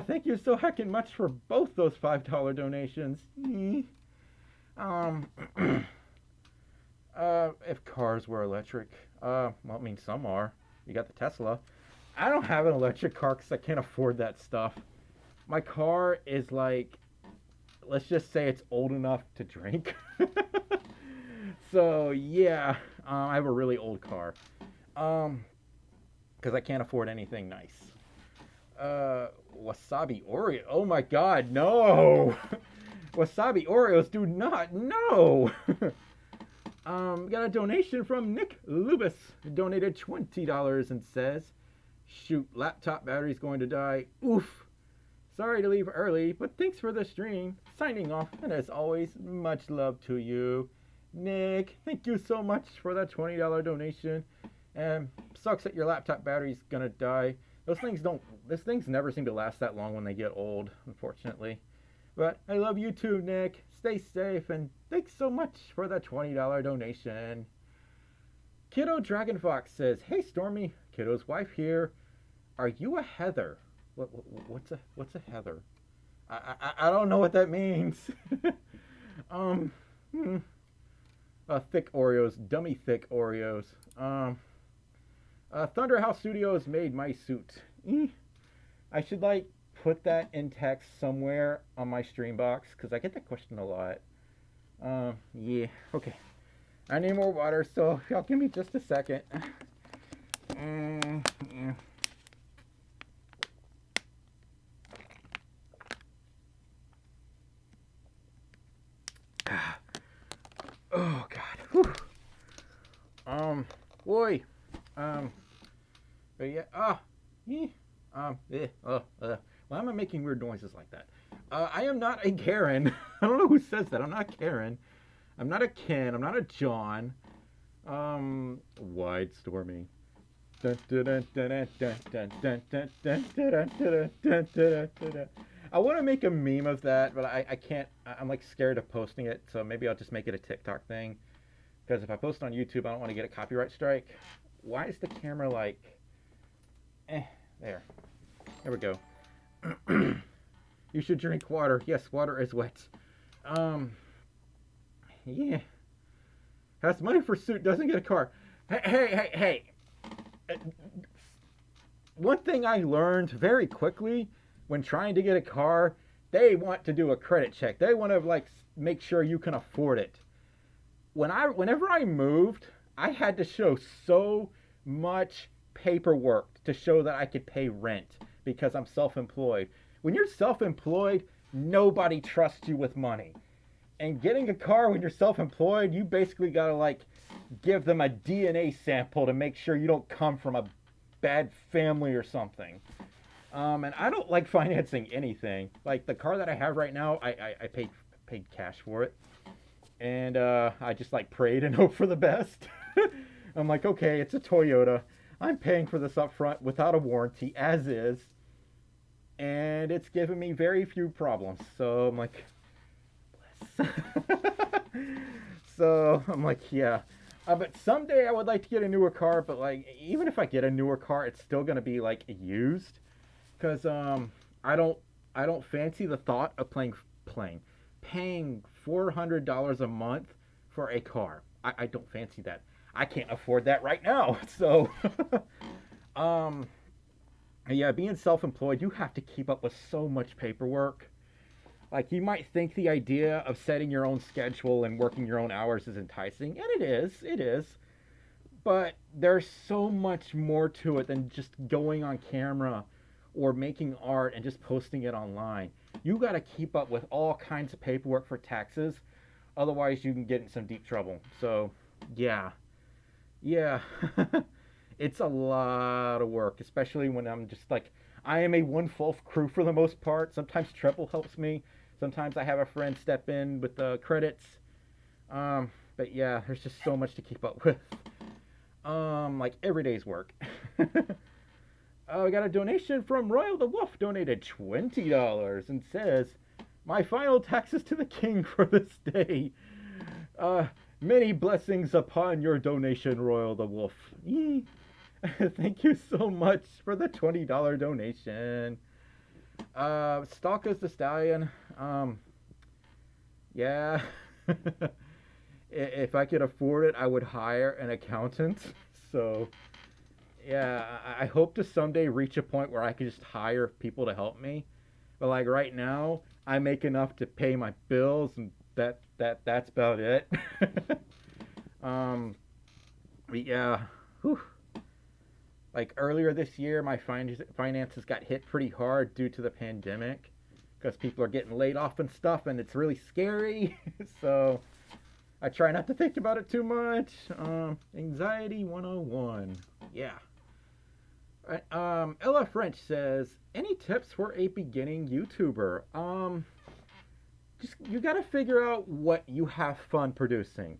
Thank you so heckin' much for both those $5 donations. If cars were electric, well, I mean, some are. You got the Tesla. I don't have an electric car because I can't afford that stuff. My car is like, let's just say it's old enough to drink. So, yeah, I have a really old car. Because I can't afford anything nice. Wasabi Oreo. Oh my God, no! Wasabi Oreos do not, no! Got a donation from Nick Lubis. Donated $20 and says, shoot, laptop battery's going to die. Oof. Sorry to leave early, but thanks for the stream. Signing off, and as always, much love to you. Nick, thank you so much for that $20 donation. And sucks that your laptop battery's gonna die. Those things never seem to last that long when they get old, unfortunately. But I love you too, Nick. Stay safe, and thanks so much for the $20 donation. Kiddo Dragon Fox says, hey Stormy, Kiddo's wife here. Are you a Heather? What's a Heather? I don't know what that means. Thick Oreos, dummy thick Oreos. Thunderhouse Studios made my suit. I should like put that in text somewhere on my stream box because I get that question a lot. Yeah, okay. I need more water, so y'all give me just a second. Yeah. Oh God. Whew. Boy. But yeah. Why am I making weird noises like that? I am not a Karen. I don't know who says that. I'm not Karen. I'm not a Ken. I'm not a John. Wide Stormy. I want to make a meme of that, but I can't. I'm like scared of posting it, so maybe I'll just make it a TikTok thing. Because if I post on YouTube, I don't want to get a copyright strike. Why is the camera like... there. There we go. You should drink water. Yes, water is wet. Yeah. Has money for suit, doesn't get a car. Hey. One thing I learned very quickly when trying to get a car, they want to do a credit check. They want to like make sure you can afford it. Whenever I moved, I had to show so much paperwork to show that I could pay rent because I'm self-employed. When you're self-employed, nobody trusts you with money. And getting a car when you're self-employed, you basically gotta like give them a DNA sample to make sure you don't come from a bad family or something. And I don't like financing anything. Like the car that I have right now, I paid cash for it. And I just like prayed and hoped for the best. I'm like, okay, it's a Toyota. I'm paying for this up front without a warranty, as is. And it's given me very few problems. So I'm like, bless. So I'm like, yeah. But someday I would like to get a newer car. But like, even if I get a newer car, it's still gonna be like used. Because I don't fancy the thought of paying $400 a month for a car. I don't fancy that. I can't afford that right now. So, yeah, being self-employed, you have to keep up with so much paperwork. Like, you might think the idea of setting your own schedule and working your own hours is enticing, and it is. But there's so much more to it than just going on camera or making art and just posting it online. You got to keep up with all kinds of paperwork for taxes. Otherwise, you can get in some deep trouble. So, yeah. It's a lot of work, especially when I'm just like, I am a one Folf crew for the most part. Sometimes Treble helps me. Sometimes I have a friend step in with the credits. But yeah, there's just so much to keep up with. Like every day's work. We got a donation from Royal the Wolf, donated $20 and says, my final taxes to the king for this day. Many blessings upon your donation, Royal the Wolf. Yee. Thank you so much for the $20 donation. Stalkers the Stallion. Yeah. If I could afford it, I would hire an accountant. So, yeah, I hope to someday reach a point where I can just hire people to help me. But like right now, I make enough to pay my bills, and that's about it. But yeah, whew. Like earlier this year, my finances got hit pretty hard due to the pandemic because people are getting laid off and stuff, and it's really scary. So I try not to think about it too much. Anxiety 101. Yeah. Ella French says, any tips for a beginning YouTuber? Just you got to figure out what you have fun producing.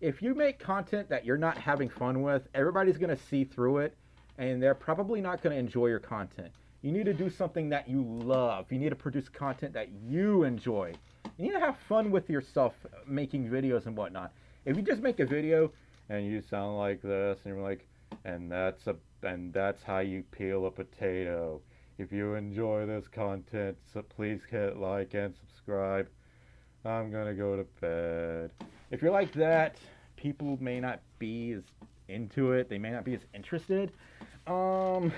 If you make content that you're not having fun with, everybody's going to see through it, and they're probably not going to enjoy your content. You need to do something that you love. You need to produce content that you enjoy. You need to have fun with yourself making videos and whatnot. If you just make a video and you sound like this, and you're like, and that's how you peel a potato. If you enjoy this content, so please hit like and subscribe. I'm gonna go to bed. If you're like that, people may not be as into it. They may not be as interested. So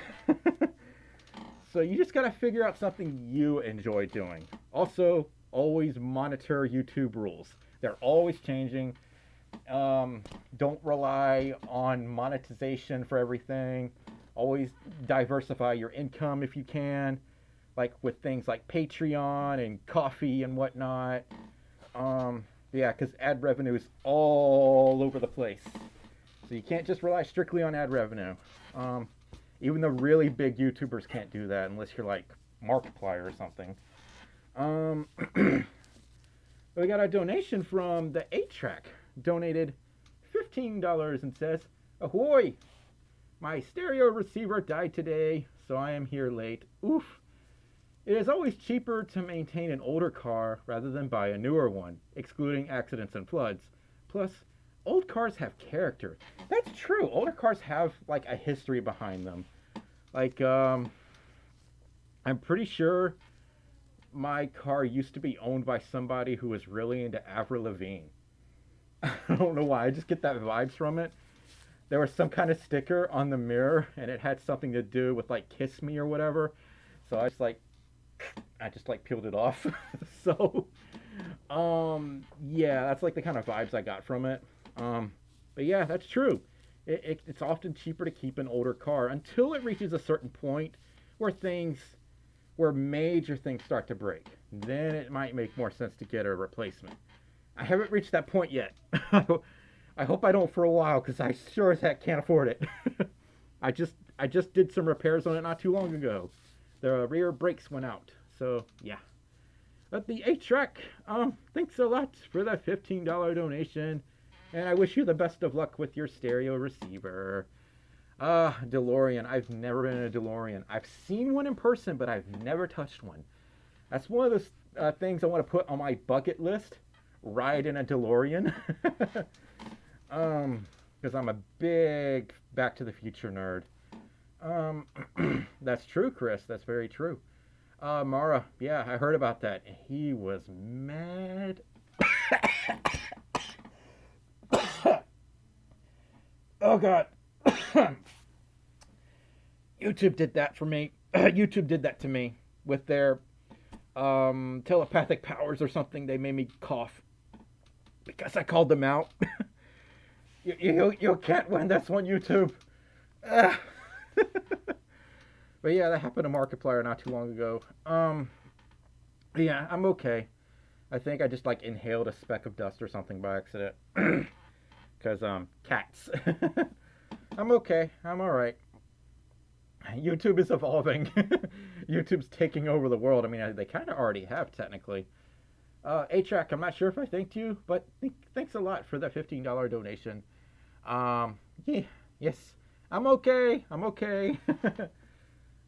you just gotta figure out something you enjoy doing. Also, always monitor YouTube rules. They're always changing. Don't rely on monetization for everything. Always diversify your income if you can, like with things like Patreon and coffee and whatnot. Yeah, because ad revenue is all over the place. So you can't just rely strictly on ad revenue. Even the really big YouTubers can't do that unless you're like Markiplier or something. We got a donation from the 8-Track. Donated $15 and says, ahoy! My stereo receiver died today, so I am here late. Oof. It is always cheaper to maintain an older car rather than buy a newer one, excluding accidents and floods. Plus, old cars have character. That's true. Older cars have like a history behind them. Like, I'm pretty sure my car used to be owned by somebody who was really into Avril Lavigne. I don't know why. I just get that vibes from it. There was some kind of sticker on the mirror, and it had something to do with like "Kiss Me" or whatever. So I just like peeled it off. So, yeah, that's like the kind of vibes I got from it. But yeah, that's true. It's often cheaper to keep an older car until it reaches a certain point where where major things start to break. Then it might make more sense to get a replacement. I haven't reached that point yet. I hope I don't for a while, because I sure as heck can't afford it. I just did some repairs on it not too long ago. The rear brakes went out, so yeah. But the 8-track, thanks a lot for that $15 donation, and I wish you the best of luck with your stereo receiver. DeLorean. I've never been in a DeLorean. I've seen one in person, but I've never touched one. That's one of those things I want to put on my bucket list. Ride in a DeLorean. Because I'm a big Back to the Future nerd. That's true, Chris. That's very true. Mara, yeah, I heard about that. He was mad. Oh, God. YouTube did that for me. YouTube did that to me with their telepathic powers or something. They made me cough because I called them out. You can't win this one, YouTube. But yeah, that happened to Markiplier not too long ago. Yeah, I'm okay. I think I just like inhaled a speck of dust or something by accident. Because cats. I'm okay. I'm all right. YouTube is evolving. YouTube's taking over the world. I mean, they kind of already have, technically. A-Track, I'm not sure if I thanked you, but thanks a lot for that $15 donation. Yeah, yes, I'm okay. I'm okay.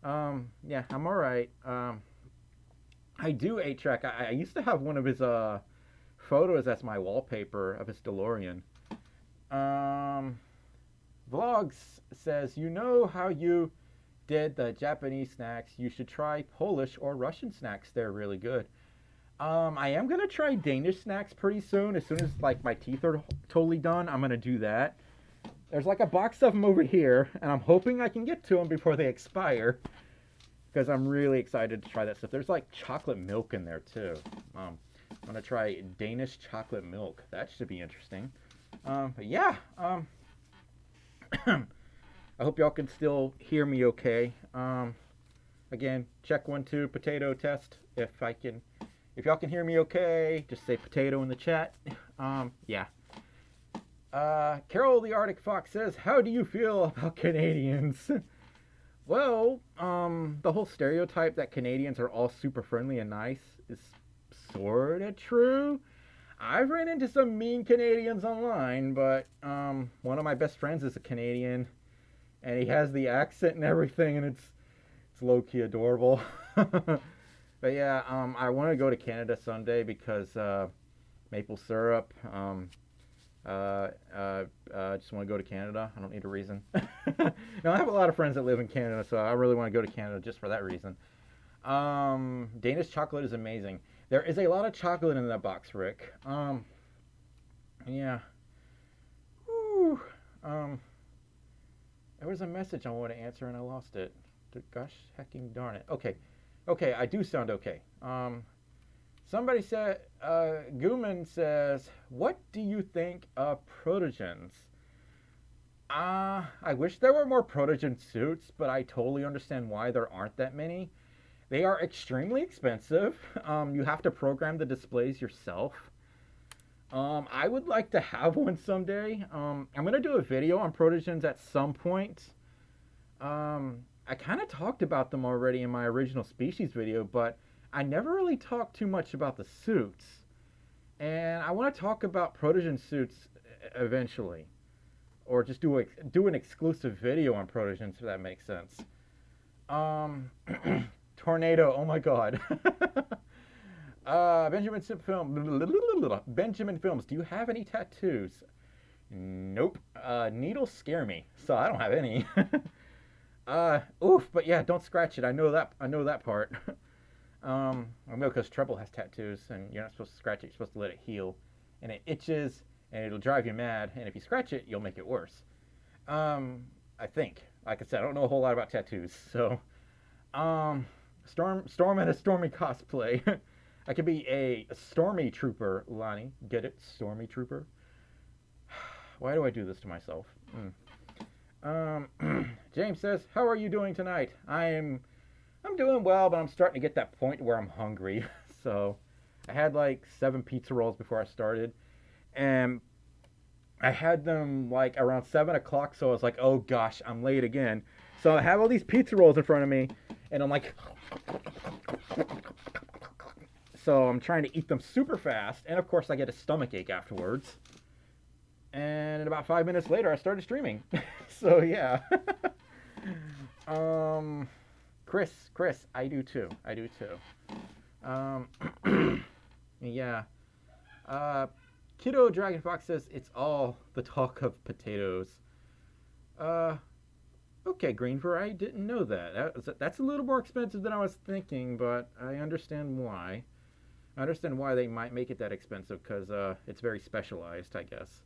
Yeah, I'm all right. I do 8-Track. I used to have one of his photos as my wallpaper of his DeLorean. Vlogs says, you know how you did the Japanese snacks, you should try Polish or Russian snacks. They're really good. I am gonna try Danish snacks pretty soon. As soon as like my teeth are totally done, I'm gonna do that. There's like a box of them over here, and I'm hoping I can get to them before they expire, because I'm really excited to try that stuff. There's like chocolate milk in there too. I'm gonna try Danish chocolate milk. That should be interesting. But yeah. I hope y'all can still hear me okay. Again, check 1 2 potato test. If y'all can hear me okay, just say potato in the chat. Yeah. Carol the Arctic Fox says, how do you feel about Canadians? Well, the whole stereotype that Canadians are all super friendly and nice is sort of true. I've ran into some mean Canadians online, but one of my best friends is a Canadian, and he has the accent and everything, and it's low-key adorable. But yeah, I want to go to Canada someday because maple syrup. Just want to go to Canada. I don't need a reason. No, I have a lot of friends that live in Canada, so I really want to go to Canada just for that reason. Danish chocolate is amazing. There is a lot of chocolate in that box, Rick. Yeah. Whew. There was a message I wanted to answer and I lost it. Gosh, hecking darn it. Okay, I do sound okay. Somebody said, Gooman says, what do you think of protogens? I wish there were more protogen suits, but I totally understand why there aren't that many. They are extremely expensive. You have to program the displays yourself. I would like to have one someday. I'm going to do a video on protogens at some point. I kind of talked about them already in my original species video, but I never really talked too much about the suits. And I want to talk about protogen suits eventually. Or just do an exclusive video on protogens, if that makes sense. tornado. Oh my god. Benjamin Films. Do you have any tattoos? Nope. Needles scare me, so I don't have any. Oof. But yeah, don't scratch it. I know that part. I know because Treble has tattoos, and you're not supposed to scratch it. You're supposed to let it heal, and it itches, and it'll drive you mad. And if you scratch it, you'll make it worse. I think. Like I said, I don't know a whole lot about tattoos, so. Storm and a Stormy cosplay. I could be a Stormy Trooper, Lonnie. Get it? Stormy Trooper? Why do I do this to myself? James says, how are you doing tonight? I'm doing well, but I'm starting to get that point where I'm hungry. So I had like 7 pizza rolls before I started, and I had them like around 7 o'clock, so I was like, oh gosh, I'm late again. So I have all these pizza rolls in front of me, and I'm like, so I'm trying to eat them super fast, and of course I get a stomach ache afterwards. And about 5 minutes later, I started streaming. So yeah. Chris, I do too. Yeah. Kiddo Dragon Fox says it's all the talk of potatoes. Okay, Greenver, I didn't know that. That's a little more expensive than I was thinking, but I understand why. I understand why they might make it that expensive, because it's very specialized, I guess.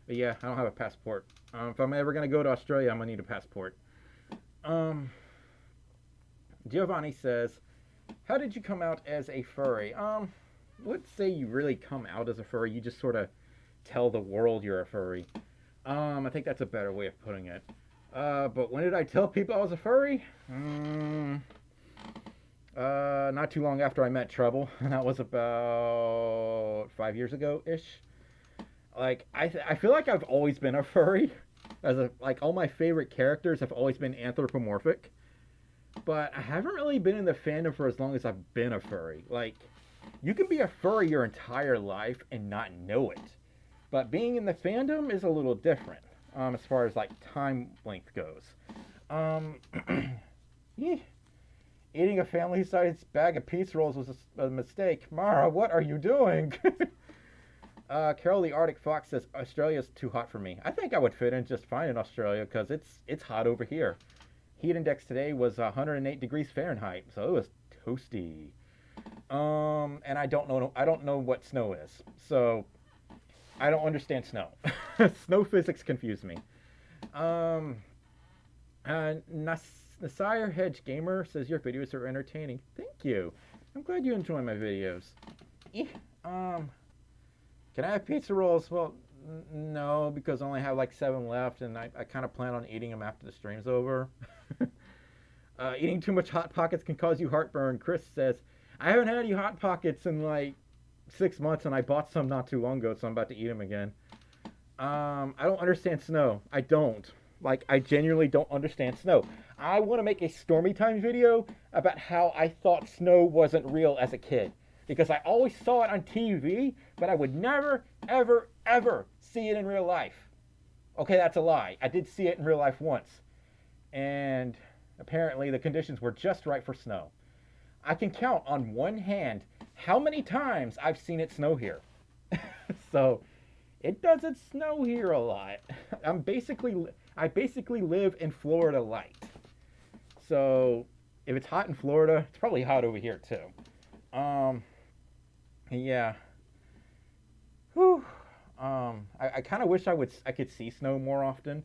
But yeah, I don't have a passport. If I'm ever going to go to Australia, I'm going to need a passport. Giovanni says, how did you come out as a furry? Let's say you really come out as a furry. You just sort of tell the world you're a furry. I think that's a better way of putting it. But when did I tell people I was a furry? Not too long after I met Treble. That was about 5 years ago-ish. Like, I feel like I've always been a furry. Like, all my favorite characters have always been anthropomorphic. But I haven't really been in the fandom for as long as I've been a furry. Like, you can be a furry your entire life and not know it. But being in the fandom is a little different, as far as, like, time length goes. Yeah. Eating a family-sized bag of pizza rolls was a mistake. Mara, what are you doing? Carol the Arctic Fox says, Australia's too hot for me. I think I would fit in just fine in Australia, because it's hot over here. Heat index today was 108 degrees Fahrenheit, so it was toasty. And I don't know what snow is, so I don't understand snow. Snow physics confuse me. Nasir Hedge Gamer says your videos are entertaining. Thank you. I'm glad you enjoy my videos. Can I have pizza rolls? Well, no, because I only have like 7 left, and I kind of plan on eating them after the stream's over. Eating too much Hot Pockets can cause you heartburn. Chris says, I haven't had any Hot Pockets in like 6 months, and I bought some not too long ago, so I'm about to eat them again. I don't understand snow. I don't. Like, I genuinely don't understand snow. I want to make a Stormy Time video about how I thought snow wasn't real as a kid. Because I always saw it on TV, but I would never, ever, ever see it in real life. Okay, that's a lie. I did see it in real life once. And apparently the conditions were just right for snow. I can count on one hand how many times I've seen it snow here. So, it doesn't snow here a lot. I basically live in Florida light. So, if it's hot in Florida, it's probably hot over here too. Yeah. Whew. I kind of wish I could see snow more often,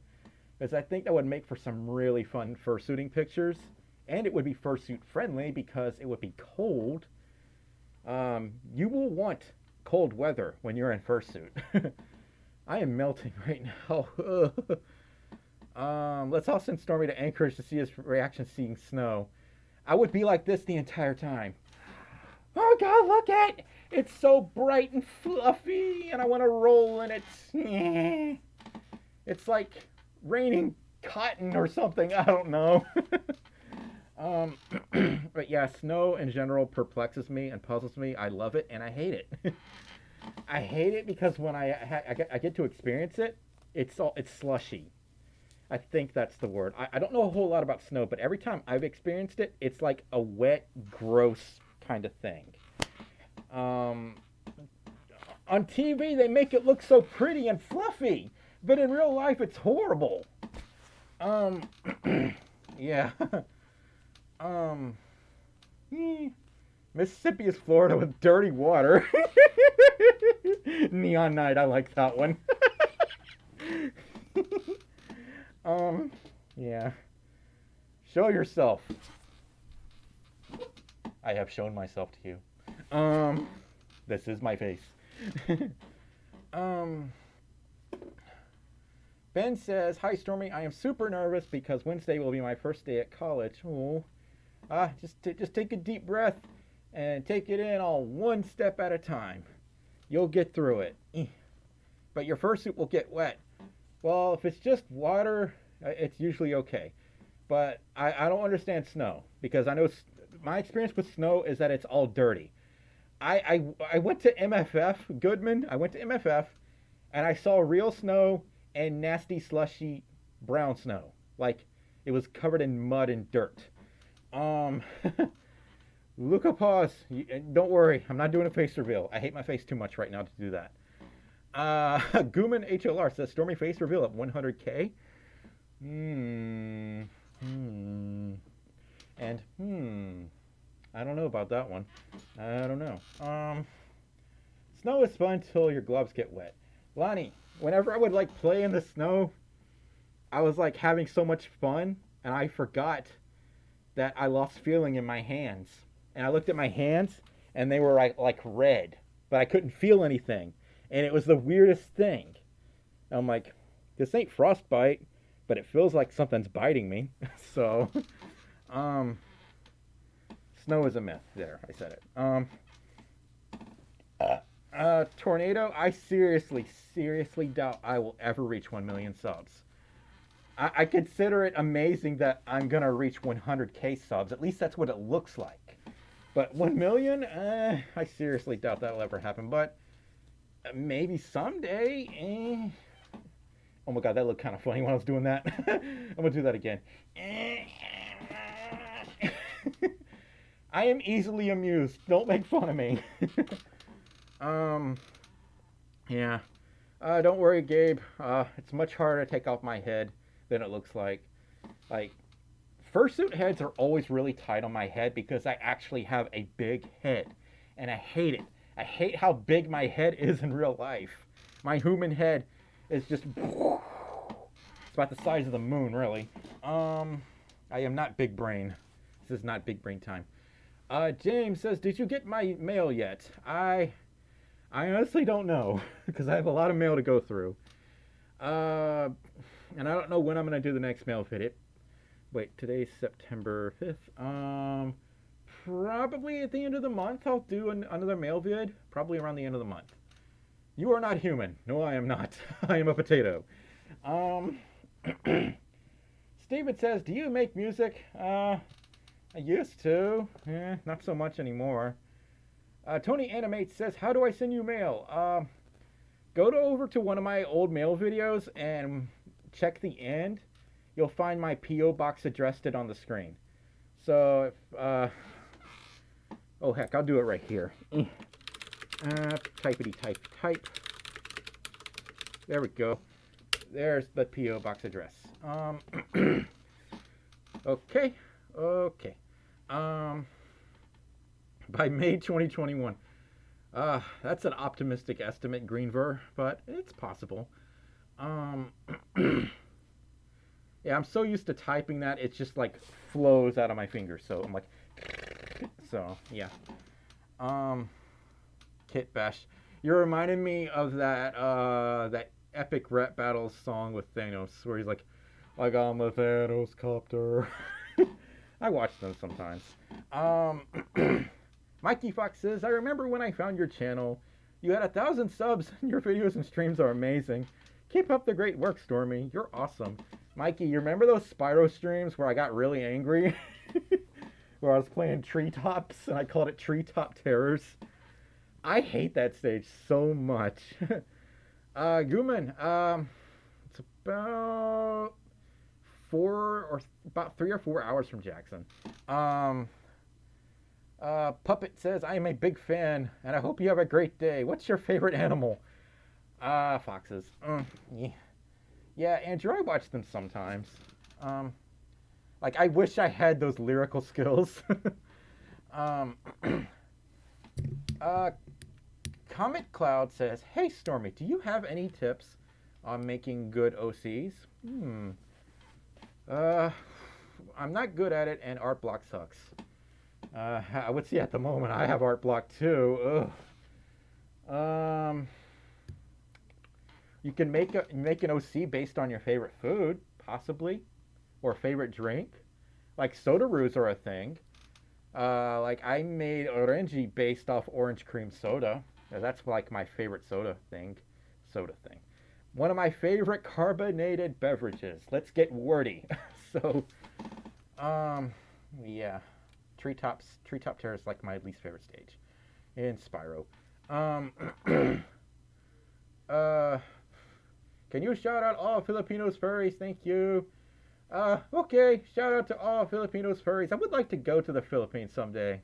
because I think that would make for some really fun fursuiting pictures, and it would be fursuit friendly because it would be cold. You will want cold weather when you're in fursuit. I am melting right now. Let's all send Stormy to Anchorage to see his reaction seeing snow. I would be like this the entire time. Oh God, look at it! It's so bright and fluffy, and I want to roll in it. It's like raining cotton or something. I don't know. But yeah, snow in general perplexes me and puzzles me. I love it and I hate it. I hate it because when I get to experience it, it's slushy. I think that's the word. I don't know a whole lot about snow, but every time I've experienced it, it's like a wet, gross kind of thing. On TV, they make it look so pretty and fluffy, but in real life, it's horrible. Yeah. Mississippi is Florida with dirty water. Neon Night, I like that one. Yeah. Show yourself. I have shown myself to you. This is my face. Ben says, "Hi Stormy, I am super nervous because Wednesday will be my first day at college." Oh, just take a deep breath and take it in all one step at a time. You'll get through it. But your fursuit will get wet. Well, if it's just water, it's usually okay. But I don't understand snow because I know my experience with snow is that it's all dirty. I went to MFF, Goodman. I went to MFF and I saw real snow and nasty, slushy brown snow. Like it was covered in mud and dirt. Luca pause. Don't worry, I'm not doing a face reveal. I hate my face too much right now to do that. Gooman HLR says Stormy face reveal at 100K. And I don't know about that one. I don't know. Snow is fun until your gloves get wet. Lonnie, whenever I would like play in the snow, I was like having so much fun and I forgot that I lost feeling in my hands. And I looked at my hands and they were like red, but I couldn't feel anything. And it was the weirdest thing. I'm like, this ain't frostbite, but it feels like something's biting me. So, snow is a myth. There, I said it. Tornado, I seriously doubt I will ever reach 1 million subs. I consider it amazing that I'm going to reach 100K subs. At least that's what it looks like. But 1 million? I seriously doubt that will ever happen. But maybe someday. Oh my god, that looked kind of funny when I was doing that. I'm going to do that again. I am easily amused. Don't make fun of me. Yeah. Don't worry, Gabe. It's much harder to take off my head than it looks like. Like, fursuit heads are always really tight on my head because I actually have a big head. And I hate it. I hate how big my head is in real life. My human head is just... It's about the size of the moon, really. I am not big brain. This is not big brain time. James says, did you get my mail yet? I honestly don't know because I have a lot of mail to go through. And I don't know when I'm going to do the next mail fit. Wait, today's September 5th. Probably at the end of the month I'll do another mail vid. Probably around the end of the month. You are not human. No, I am not. I am a potato. Steven says, do you make music? I used to. Not so much anymore. Tony Animates says, how do I send you mail? Go over to one of my old mail videos and check the end. You'll find my P.O. box addressed on the screen. So, if, oh heck, I'll do it right here. Typity type. There we go. There's the P.O. box address. Okay. By May 2021. That's an optimistic estimate, Greenver, but it's possible. Yeah, I'm so used to typing that it just like flows out of my fingers. So I'm like, so yeah. Kit Bash, you're reminding me of that epic rap battles song with Thanos, where he's like, I got my Thanos copter. I watch them sometimes. Mikey Fox says, I remember when I found your channel. You had 1,000 subs, and your videos and streams are amazing. Keep up the great work, Stormy. You're awesome. Mikey, you remember those Spyro streams where I got really angry? Where I was playing Treetops, and I called it Treetop Terrors? I hate that stage so much. Gooman, it's about about 3 or 4 hours from Jackson. Puppet says, I am a big fan, and I hope you have a great day. What's your favorite animal? Foxes. Yeah. Yeah, Andrew, I watch them sometimes. Like, I wish I had those lyrical skills. Comet Cloud says, hey, Stormy, do you have any tips on making good OCs? I'm not good at it, and art block sucks. I would say at the moment I have art block too. Ugh. You can make an OC based on your favorite food, possibly, or favorite drink. Like soda-roos are a thing. Like I made orangey based off orange cream soda. That's like my favorite soda thing. One of my favorite carbonated beverages. Let's get wordy. So, yeah. Treetop Terrace is like my least favorite stage in Spyro. Can you shout out all Filipinos furries? Thank you. Okay, shout out to all Filipinos furries. I would like to go to the Philippines someday.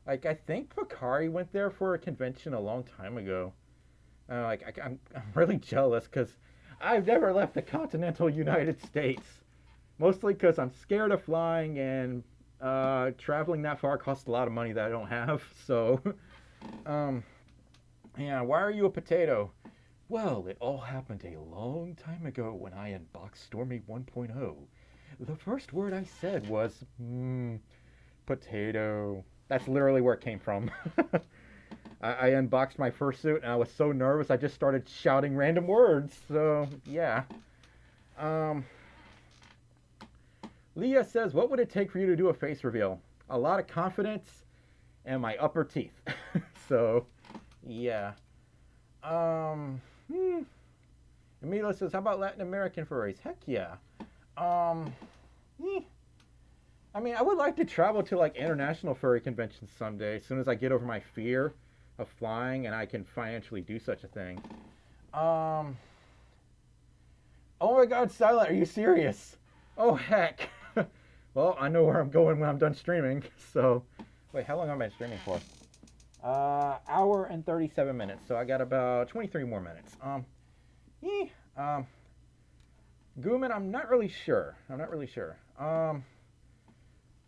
Like, I think Bakari went there for a convention a long time ago. I'm really jealous because I've never left the continental United States. Mostly because I'm scared of flying and traveling that far costs a lot of money that I don't have. So, yeah, why are you a potato? Well, it all happened a long time ago when I unboxed Stormi 1.0. The first word I said was, potato. That's literally where it came from. I unboxed my fursuit and I was so nervous I just started shouting random words. So, yeah. Leah says, what would it take for you to do a face reveal? A lot of confidence and my upper teeth. So, yeah. Emilio says, how about Latin American furries? Heck yeah. I mean, I would like to travel to like international furry conventions someday, as soon as I get over my fear of flying and I can financially do such a thing. Oh my god, Silent, are you serious? Oh heck. Well, I know where I'm going when I'm done streaming, so... Wait, how long have I been streaming for? Hour and 37 minutes, so I got about 23 more minutes. Gooman, I'm not really sure. Can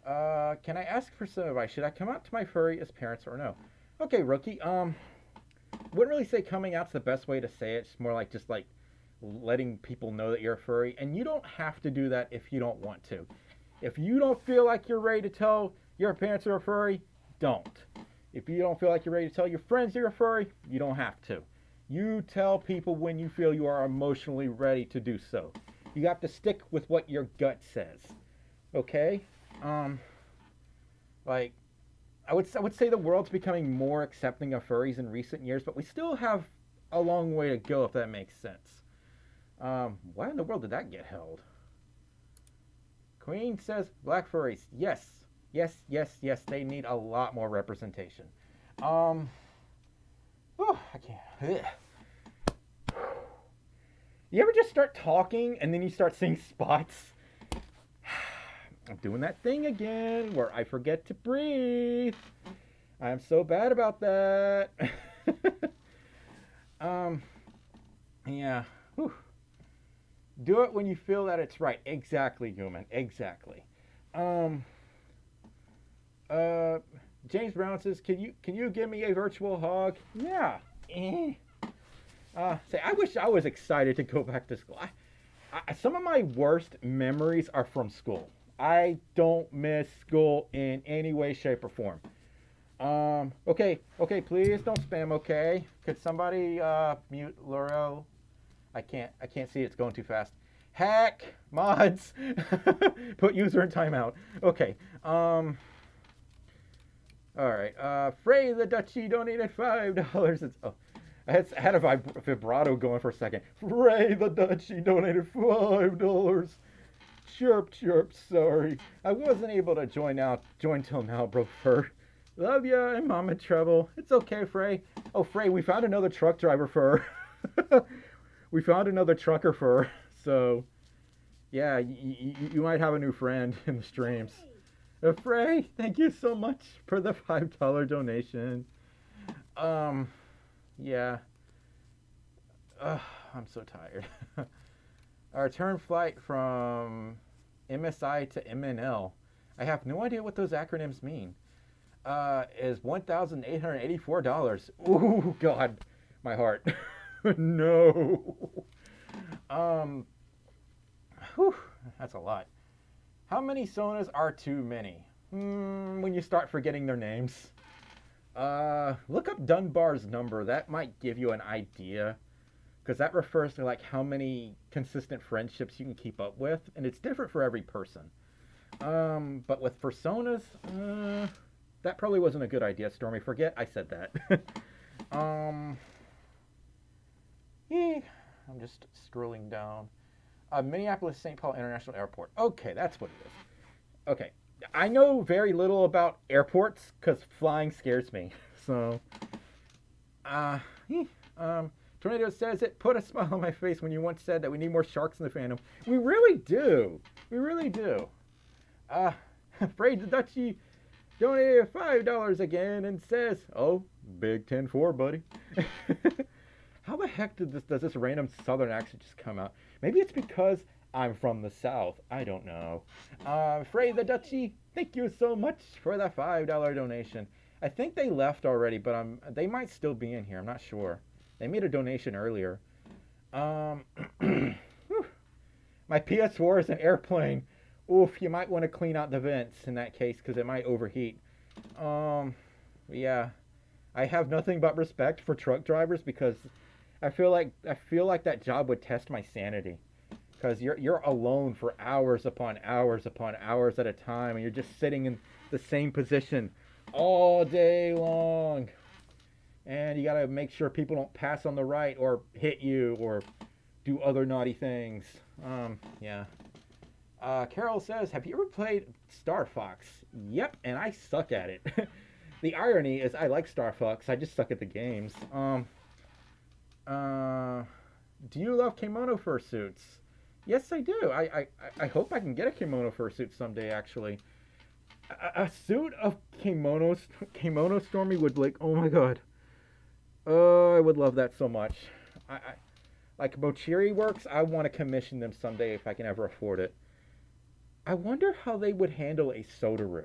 I ask for some advice? Should I come out to my furry as parents or no? Okay, Rookie, wouldn't really say coming out's the best way to say it. It's more like just like letting people know that you're a furry, and you don't have to do that if you don't want to. If you don't feel like you're ready to tell your parents you're a furry, don't. If you don't feel like you're ready to tell your friends you're a furry, you don't have to. You tell people when you feel you are emotionally ready to do so. You have to stick with what your gut says. Okay? Like, I would say the world's becoming more accepting of furries in recent years, but we still have a long way to go, if that makes sense. Why in the world did that get held? Queen says, black furries. Yes. They need a lot more representation. Oh, I can't. Ugh. You ever just start talking and then you start seeing spots? I'm doing that thing again where I forget to breathe. I'm so bad about that. Yeah. Whew. Do it when you feel that it's right. Exactly, human. Exactly. James Brown says, can you give me a virtual hug? Yeah. Say, I wish I was excited to go back to school. Some of my worst memories are from school. I don't miss school in any way, shape, or form. Okay, please don't spam, okay? Could somebody mute Laurel? I can't see it. It's going too fast. Hack mods. Put user in timeout. Okay. All right. Frey the Dutchie donated $5. I had a vibrato going for a second. Frey the Dutchie donated $5. Chirp. Sorry, I wasn't able to join till now, bro. Fur. Love ya, and mom in trouble. It's okay, Frey. Oh, Frey, we found another truck driver fur. We found another trucker fur. So, Yeah, you might have a new friend in the streams. Frey, thank you so much for the $5 donation. Yeah. I'm so tired. Our return flight from MSI to MNL. I have no idea what those acronyms mean. Is $1,884. Ooh, God, my heart. No. Whew, that's a lot. How many Sonas are too many? When you start forgetting their names. Look up Dunbar's number. That might give you an idea. Because that refers to like how many consistent friendships you can keep up with. And it's different for every person. But with Fursonas, that probably wasn't a good idea, Stormi. Forget I said that. Yeah, I'm just scrolling down. Minneapolis St. Paul International Airport. Okay, that's what it is. Okay, I know very little about airports because flying scares me. So, Tornado says it put a smile on my face when you once said that we need more sharks in the fandom. We really do. We really do. Afraid the Dutchie donated $5 again and says, "Oh, Big 10-4, buddy." How the heck does this random southern accent just come out? Maybe it's because I'm from the South. I don't know. Afraid the Dutchie, thank you so much for the $5 donation. I think they left already, but they might still be in here. I'm not sure. They made a donation earlier. My PS4 is an airplane. Oof, you might want to clean out the vents in that case because it might overheat. Yeah. I have nothing but respect for truck drivers because I feel like that job would test my sanity. Because you're alone for hours upon hours upon hours at a time, and you're just sitting in the same position all day long. And you gotta make sure people don't pass on the right or hit you or do other naughty things. Yeah. Carol says, have you ever played Star Fox? Yep, and I suck at it. The irony is I like Star Fox, I just suck at the games. Do you love kimono fursuits? Yes, I do. I hope I can get a kimono fursuit someday, actually. A suit of kimono Stormi would like, oh my god. Oh, I would love that so much. Like Mochiri Works, I want to commission them someday if I can ever afford it. I wonder how they would handle a Sotaru.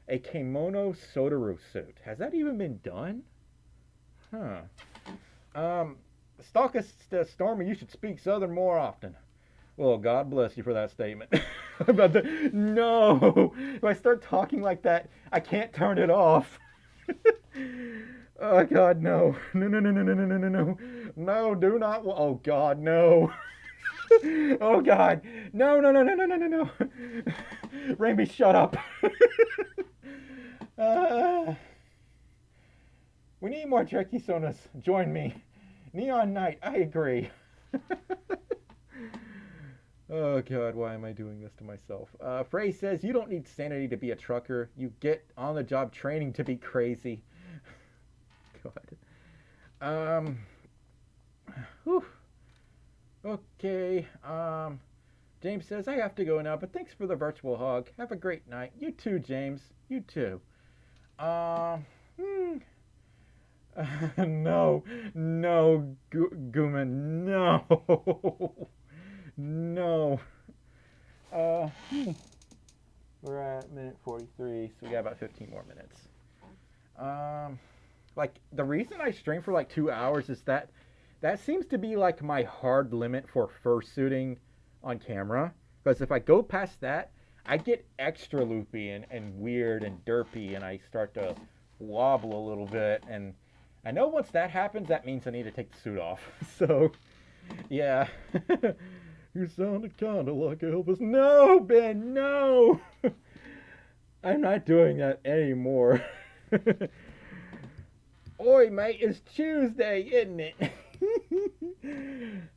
A kimono Sotaru suit. Has that even been done? Huh. Stormi, you should speak Southern more often. Well, God bless you for that statement. No! If I start talking like that, I can't turn it off. Oh, God, no. No. No, do not. Oh, God, no. Oh, God. No. Rainby, shut up. We need more Jerky Sonas. Join me. Neon Knight, I agree. Oh, God, why am I doing this to myself? Frey says, you don't need sanity to be a trucker. You get on-the-job training to be crazy. God. Whew. Okay. James says, I have to go now, but thanks for the virtual hug. Have a great night. You too, James. You too. No, Gooman, no. No. We're at minute 43, so we got about 15 more minutes. Like, the reason I stream for like 2 hours is that seems to be like my hard limit for fursuiting on camera. Because if I go past that, I get extra loopy and weird and derpy, and I start to wobble a little bit. And I know once that happens, that means I need to take the suit off. So, yeah. You sounded kind of like Elvis. No, Ben, no! I'm not doing that anymore. Oi, mate, it's Tuesday, isn't it?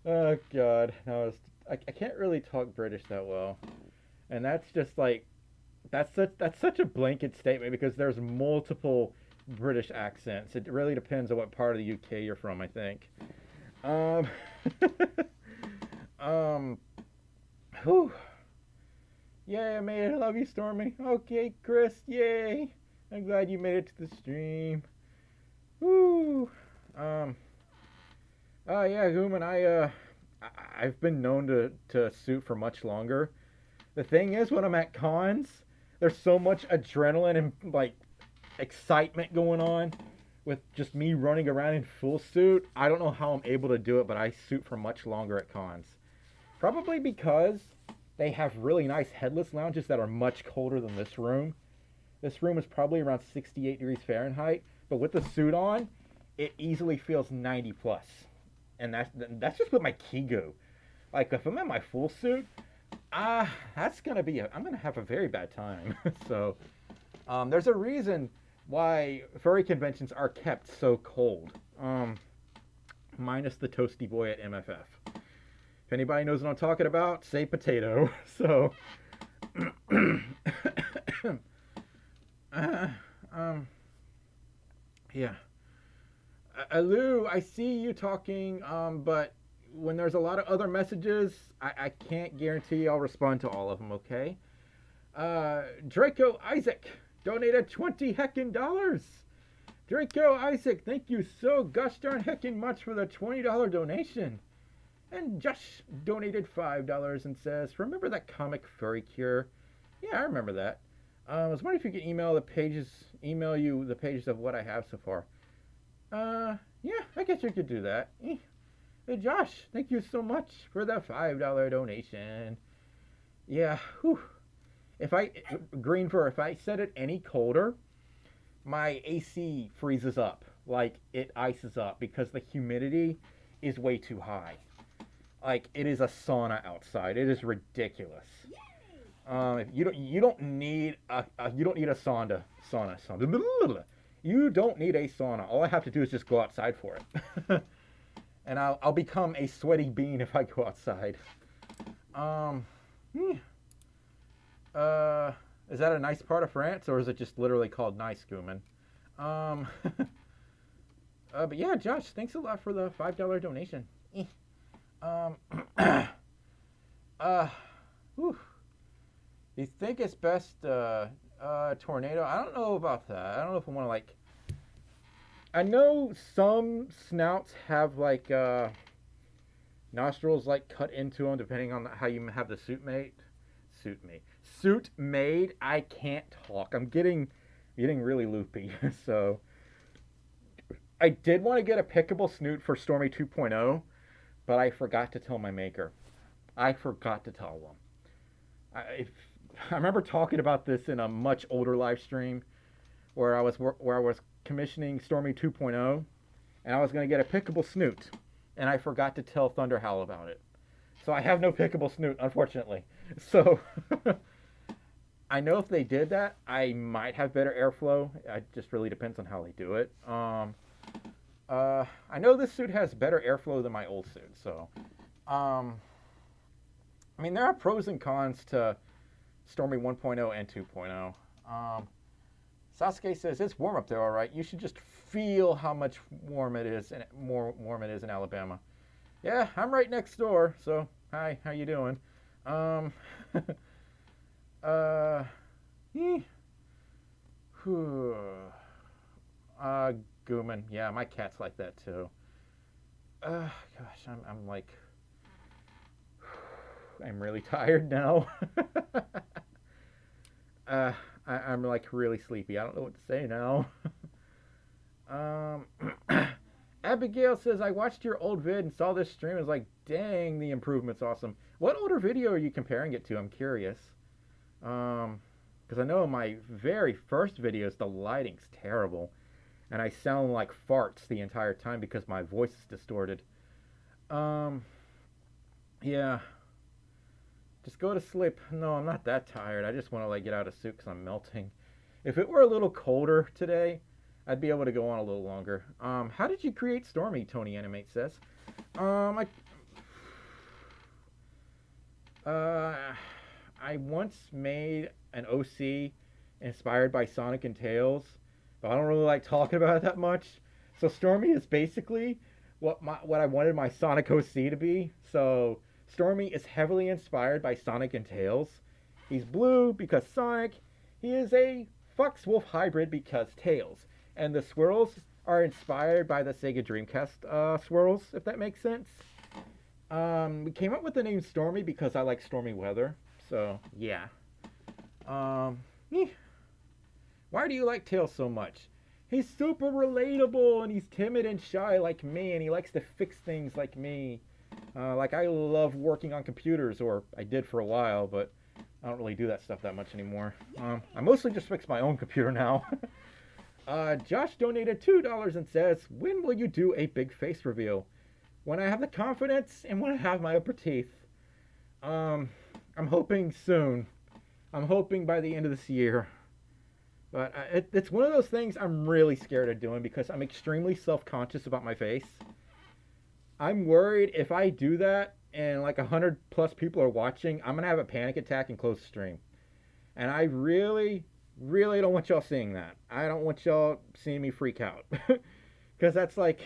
Oh, God. No, I can't really talk British that well. And that's just like, that's such a blanket statement because there's multiple British accents. It really depends on what part of the UK you're from, I think. Whew. Yay, I made it. I love you, Stormy. Okay, Chris, yay. I'm glad you made it to the stream. Woo. Yeah, Human, I've been known to suit for much longer. The thing is, when I'm at cons, there's so much adrenaline and, like, excitement going on with just me running around in full suit. I don't know how I'm able to do it, but I suit for much longer at cons. Probably because they have really nice headless lounges that are much colder than this room. This room is probably around 68 degrees Fahrenheit, but with the suit on, it easily feels 90 plus. And that's just with my Kigu. Like, if I'm in my full suit, that's gonna be I'm gonna have a very bad time. So, there's a reason why furry conventions are kept so cold. Minus the Toasty Boy at MFF. If anybody knows what I'm talking about, say potato. So, yeah. Lou, I see you talking, but when there's a lot of other messages, I can't guarantee I'll respond to all of them, okay? Draco Isaac donated 20 heckin' dollars. Draco Isaac, thank you so gosh darn heckin' much for the $20 donation. And Josh donated $5 and says, remember that comic Furry Cure? Yeah, I remember that. I was wondering if you could email you the pages of what I have so far. Yeah, I guess you could do that. Hey, Josh, thank you so much for the $5 donation. Yeah, whew. If I set it any colder, my AC freezes up. Like, it ices up because the humidity is way too high. Like, it is a sauna outside. It is ridiculous. You don't need a sauna. You don't need a sauna. All I have to do is just go outside for it. And I'll become a sweaty bean if I go outside. Is that a nice part of France, or is it just literally called nice, Gooman? But yeah, Josh, thanks a lot for the $5 donation. You think it's best, tornado? I don't know about that. I don't know if I want to, like... I know some snouts have, like, nostrils, like, cut into them, depending on how you have the suit made. Suit made? I can't talk. I'm getting really loopy, so... I did want to get a pickable snoot for Stormi 2.0, but I forgot to tell my maker. I forgot to tell them. I remember talking about this in a much older live stream where I was commissioning Stormi 2.0, and I was going to get a pickable snoot, and I forgot to tell Thunderhowl about it. So I have no pickable snoot, unfortunately. So I know if they did that, I might have better airflow. It just really depends on how they do it. I know this suit has better airflow than my old suit, so I mean, there are pros and cons to Stormi 1.0 and 2.0. Sasuke says it's warm up there, all right. You should just feel how much warm it is, and more warm it is in Alabama. Yeah, I'm right next door. So hi, how you doing? Gooman. Yeah, my cat's like that too. Gosh, I'm like, I'm really tired now. I'm like really sleepy. I don't know what to say now. Abigail says, I watched your old vid and saw this stream. I was like, dang, the improvement's awesome. What older video are you comparing it to? I'm curious. Because I know in my very first videos, the lighting's terrible. And I sound like farts the entire time because my voice is distorted. Yeah. Just go to sleep. No, I'm not that tired. I just want to like get out of suit because I'm melting. If it were a little colder today, I'd be able to go on a little longer. How did you create Stormi? Tony Animate says. I once made an OC inspired by Sonic and Tails, but I don't really like talking about it that much. So Stormi is basically what I wanted my Sonic OC to be. So Stormi is heavily inspired by Sonic and Tails. He's blue because Sonic. He is a Fox Wolf hybrid because Tails. And the swirls are inspired by the Sega Dreamcast swirls, if that makes sense. We came up with the name Stormi because I like stormy weather. So, yeah. Why do you like Tails so much? He's super relatable, and he's timid and shy like me, and he likes to fix things like me. Like, I love working on computers, or I did for a while, but I don't really do that stuff that much anymore. I mostly just fix my own computer now. Josh donated $2 and says, when will you do a big face reveal? When I have the confidence and when I have my upper teeth. I'm hoping soon. I'm hoping by the end of this year. But it's one of those things I'm really scared of doing because I'm extremely self-conscious about my face. I'm worried if I do that and like 100 plus people are watching, I'm going to have a panic attack and close the stream. And I really don't want y'all seeing that. I don't want y'all seeing me freak out. Because that's like,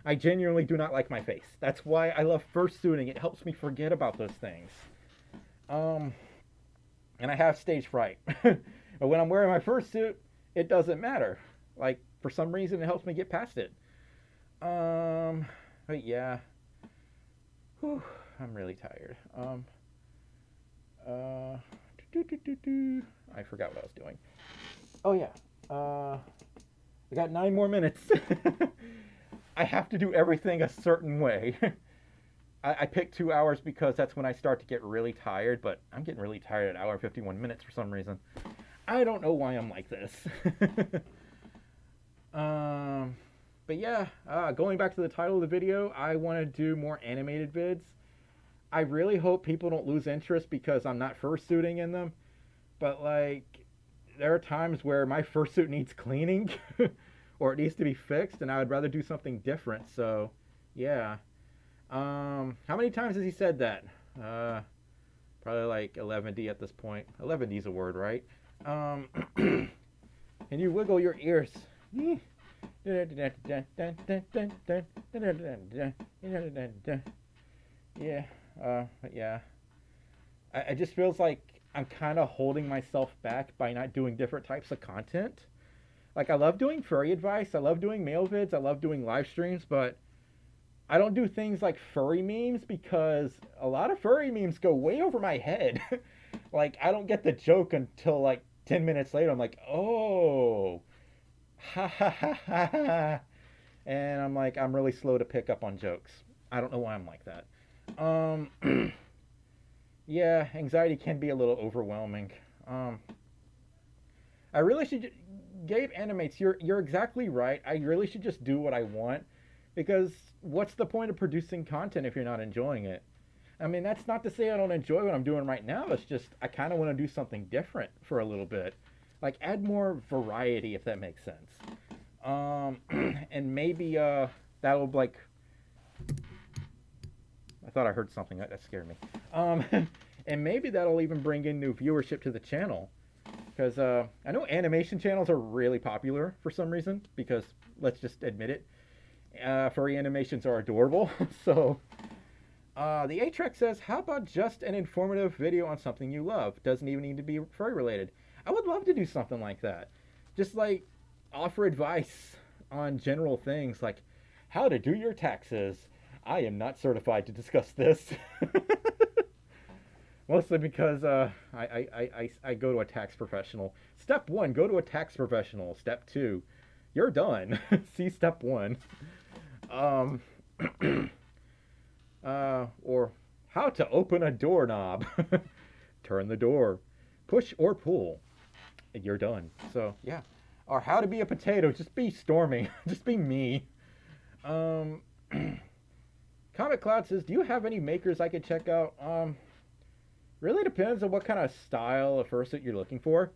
I genuinely do not like my face. That's why I love fursuiting. It helps me forget about those things. And I have stage fright. But when I'm wearing my fursuit, it doesn't matter. Like, for some reason, it helps me get past it. But yeah. Whew, I'm really tired. I forgot what I was doing. Oh yeah. I got 9 more minutes. I have to do everything a certain way. I picked 2 hours because that's when I start to get really tired, but I'm getting really tired at 1 hour and 51 minutes for some reason. I don't know why I'm like this. But yeah, going back to the title of the video, I want to do more animated vids. I really hope people don't lose interest because I'm not fursuiting in them. But like, there are times where my fursuit needs cleaning or it needs to be fixed, and I would rather do something different. So, yeah. How many times has he said that? Probably like 11D at this point. 11D is a word, right? Can you wiggle your ears? Yeah. Yeah. I just feels like I'm kind of holding myself back by not doing different types of content. Like, I love doing furry advice, I love doing mail vids, I love doing live streams, but I don't do things like furry memes because a lot of furry memes go way over my head. Like, I don't get the joke until like 10 minutes later. I'm like, oh, ha ha ha ha ha. And I'm like, I'm really slow to pick up on jokes. I don't know why I'm like that. Yeah, anxiety can be a little overwhelming. I really should, Gabe Animates, you're exactly right. I really should just do what I want, because what's the point of producing content if you're not enjoying it? I mean, that's not to say I don't enjoy what I'm doing right now. It's just I kind of want to do something different for a little bit. Like, add more variety, if that makes sense. And maybe that'll, like... I thought I heard something. That scared me. And maybe that'll even bring in new viewership to the channel. Because I know animation channels are really popular for some reason. Because, let's just admit it, furry animations are adorable. So... the A-Trek says, how about just an informative video on something you love? Doesn't even need to be furry related. I would love to do something like that. Just like offer advice on general things like how to do your taxes. I am not certified to discuss this. Mostly because I go to a tax professional. Step 1, go to a tax professional. Step 2, you're done. See step 1. Or how to open a doorknob. Turn the door. Push or pull. And you're done. So, yeah. Or how to be a potato. Just be Stormi. Just be me. Comet Cloud says, do you have any makers I could check out? Really depends on what kind of style of fursuit you're looking for.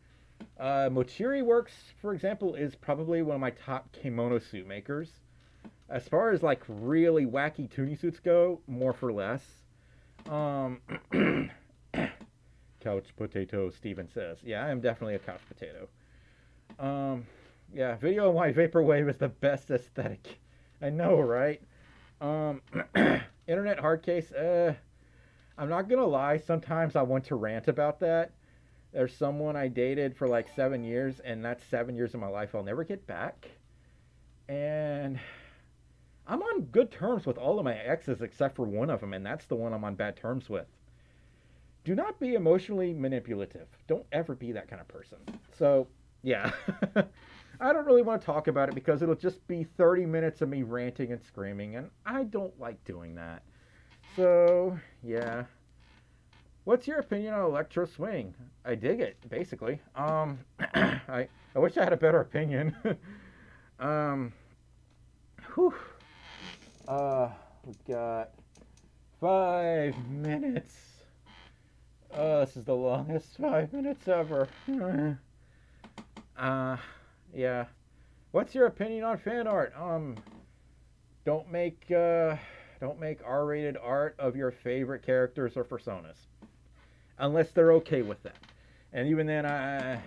Mochiri Works, for example, is probably one of my top kimono suit makers. As far as like really wacky toonie suits go, more for less. Couch potato, Steven says. Yeah, I am definitely a couch potato. Yeah, video on why Vaporwave is the best aesthetic. I know, right? Internet hard case, I'm not gonna lie, sometimes I want to rant about that. There's someone I dated for like 7 years, and that's 7 years of my life I'll never get back. And I'm on good terms with all of my exes except for one of them, and that's the one I'm on bad terms with. Do not be emotionally manipulative. Don't ever be that kind of person. So, yeah. I don't really want to talk about it because it'll just be 30 minutes of me ranting and screaming, and I don't like doing that. So, yeah. What's your opinion on electro swing? I dig it, basically. I wish I had a better opinion. um, whew. We got 5 minutes. This is the longest 5 minutes ever. Yeah. What's your opinion on fan art? Don't make R-rated art of your favorite characters or personas, unless they're okay with that. And even then, I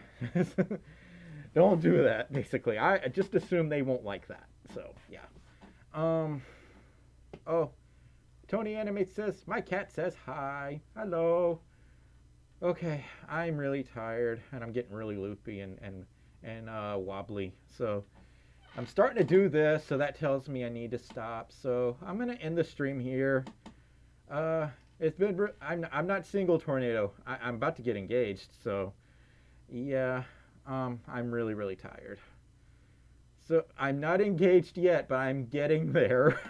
don't do that. Basically, I just assume they won't like that. So yeah. Oh, Tony Animate says my cat says hi. Hello. Okay, I'm really tired and I'm getting really loopy and wobbly. So I'm starting to do this, so that tells me I need to stop. So I'm gonna end the stream here. It's been I'm not single, Tornado. I'm about to get engaged, so yeah. I'm really tired. So I'm not engaged yet, but I'm getting there.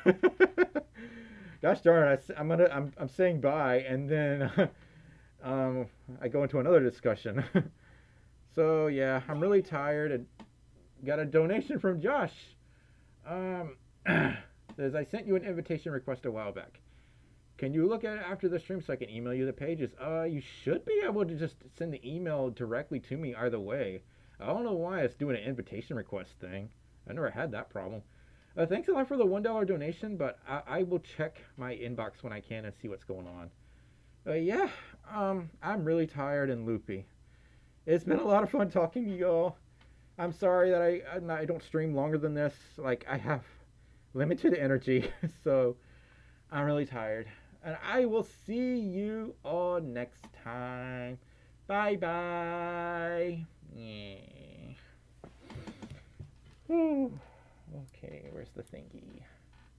Gosh darn it! I'm saying bye, and then I go into another discussion. So yeah, I'm really tired and got a donation from Josh. Says I sent you an invitation request a while back. Can you look at it after the stream so I can email you the pages? You should be able to just send the email directly to me either way. I don't know why it's doing an invitation request thing. I never had that problem. Thanks a lot for the $1 donation, but I will check my inbox when I can and see what's going on. Yeah, I'm really tired and loopy. It's been a lot of fun talking to y'all. I'm sorry that I don't stream longer than this. Like, I have limited energy, so I'm really tired. And I will see you all next time. Bye bye. Yeah. Okay, where's the thingy?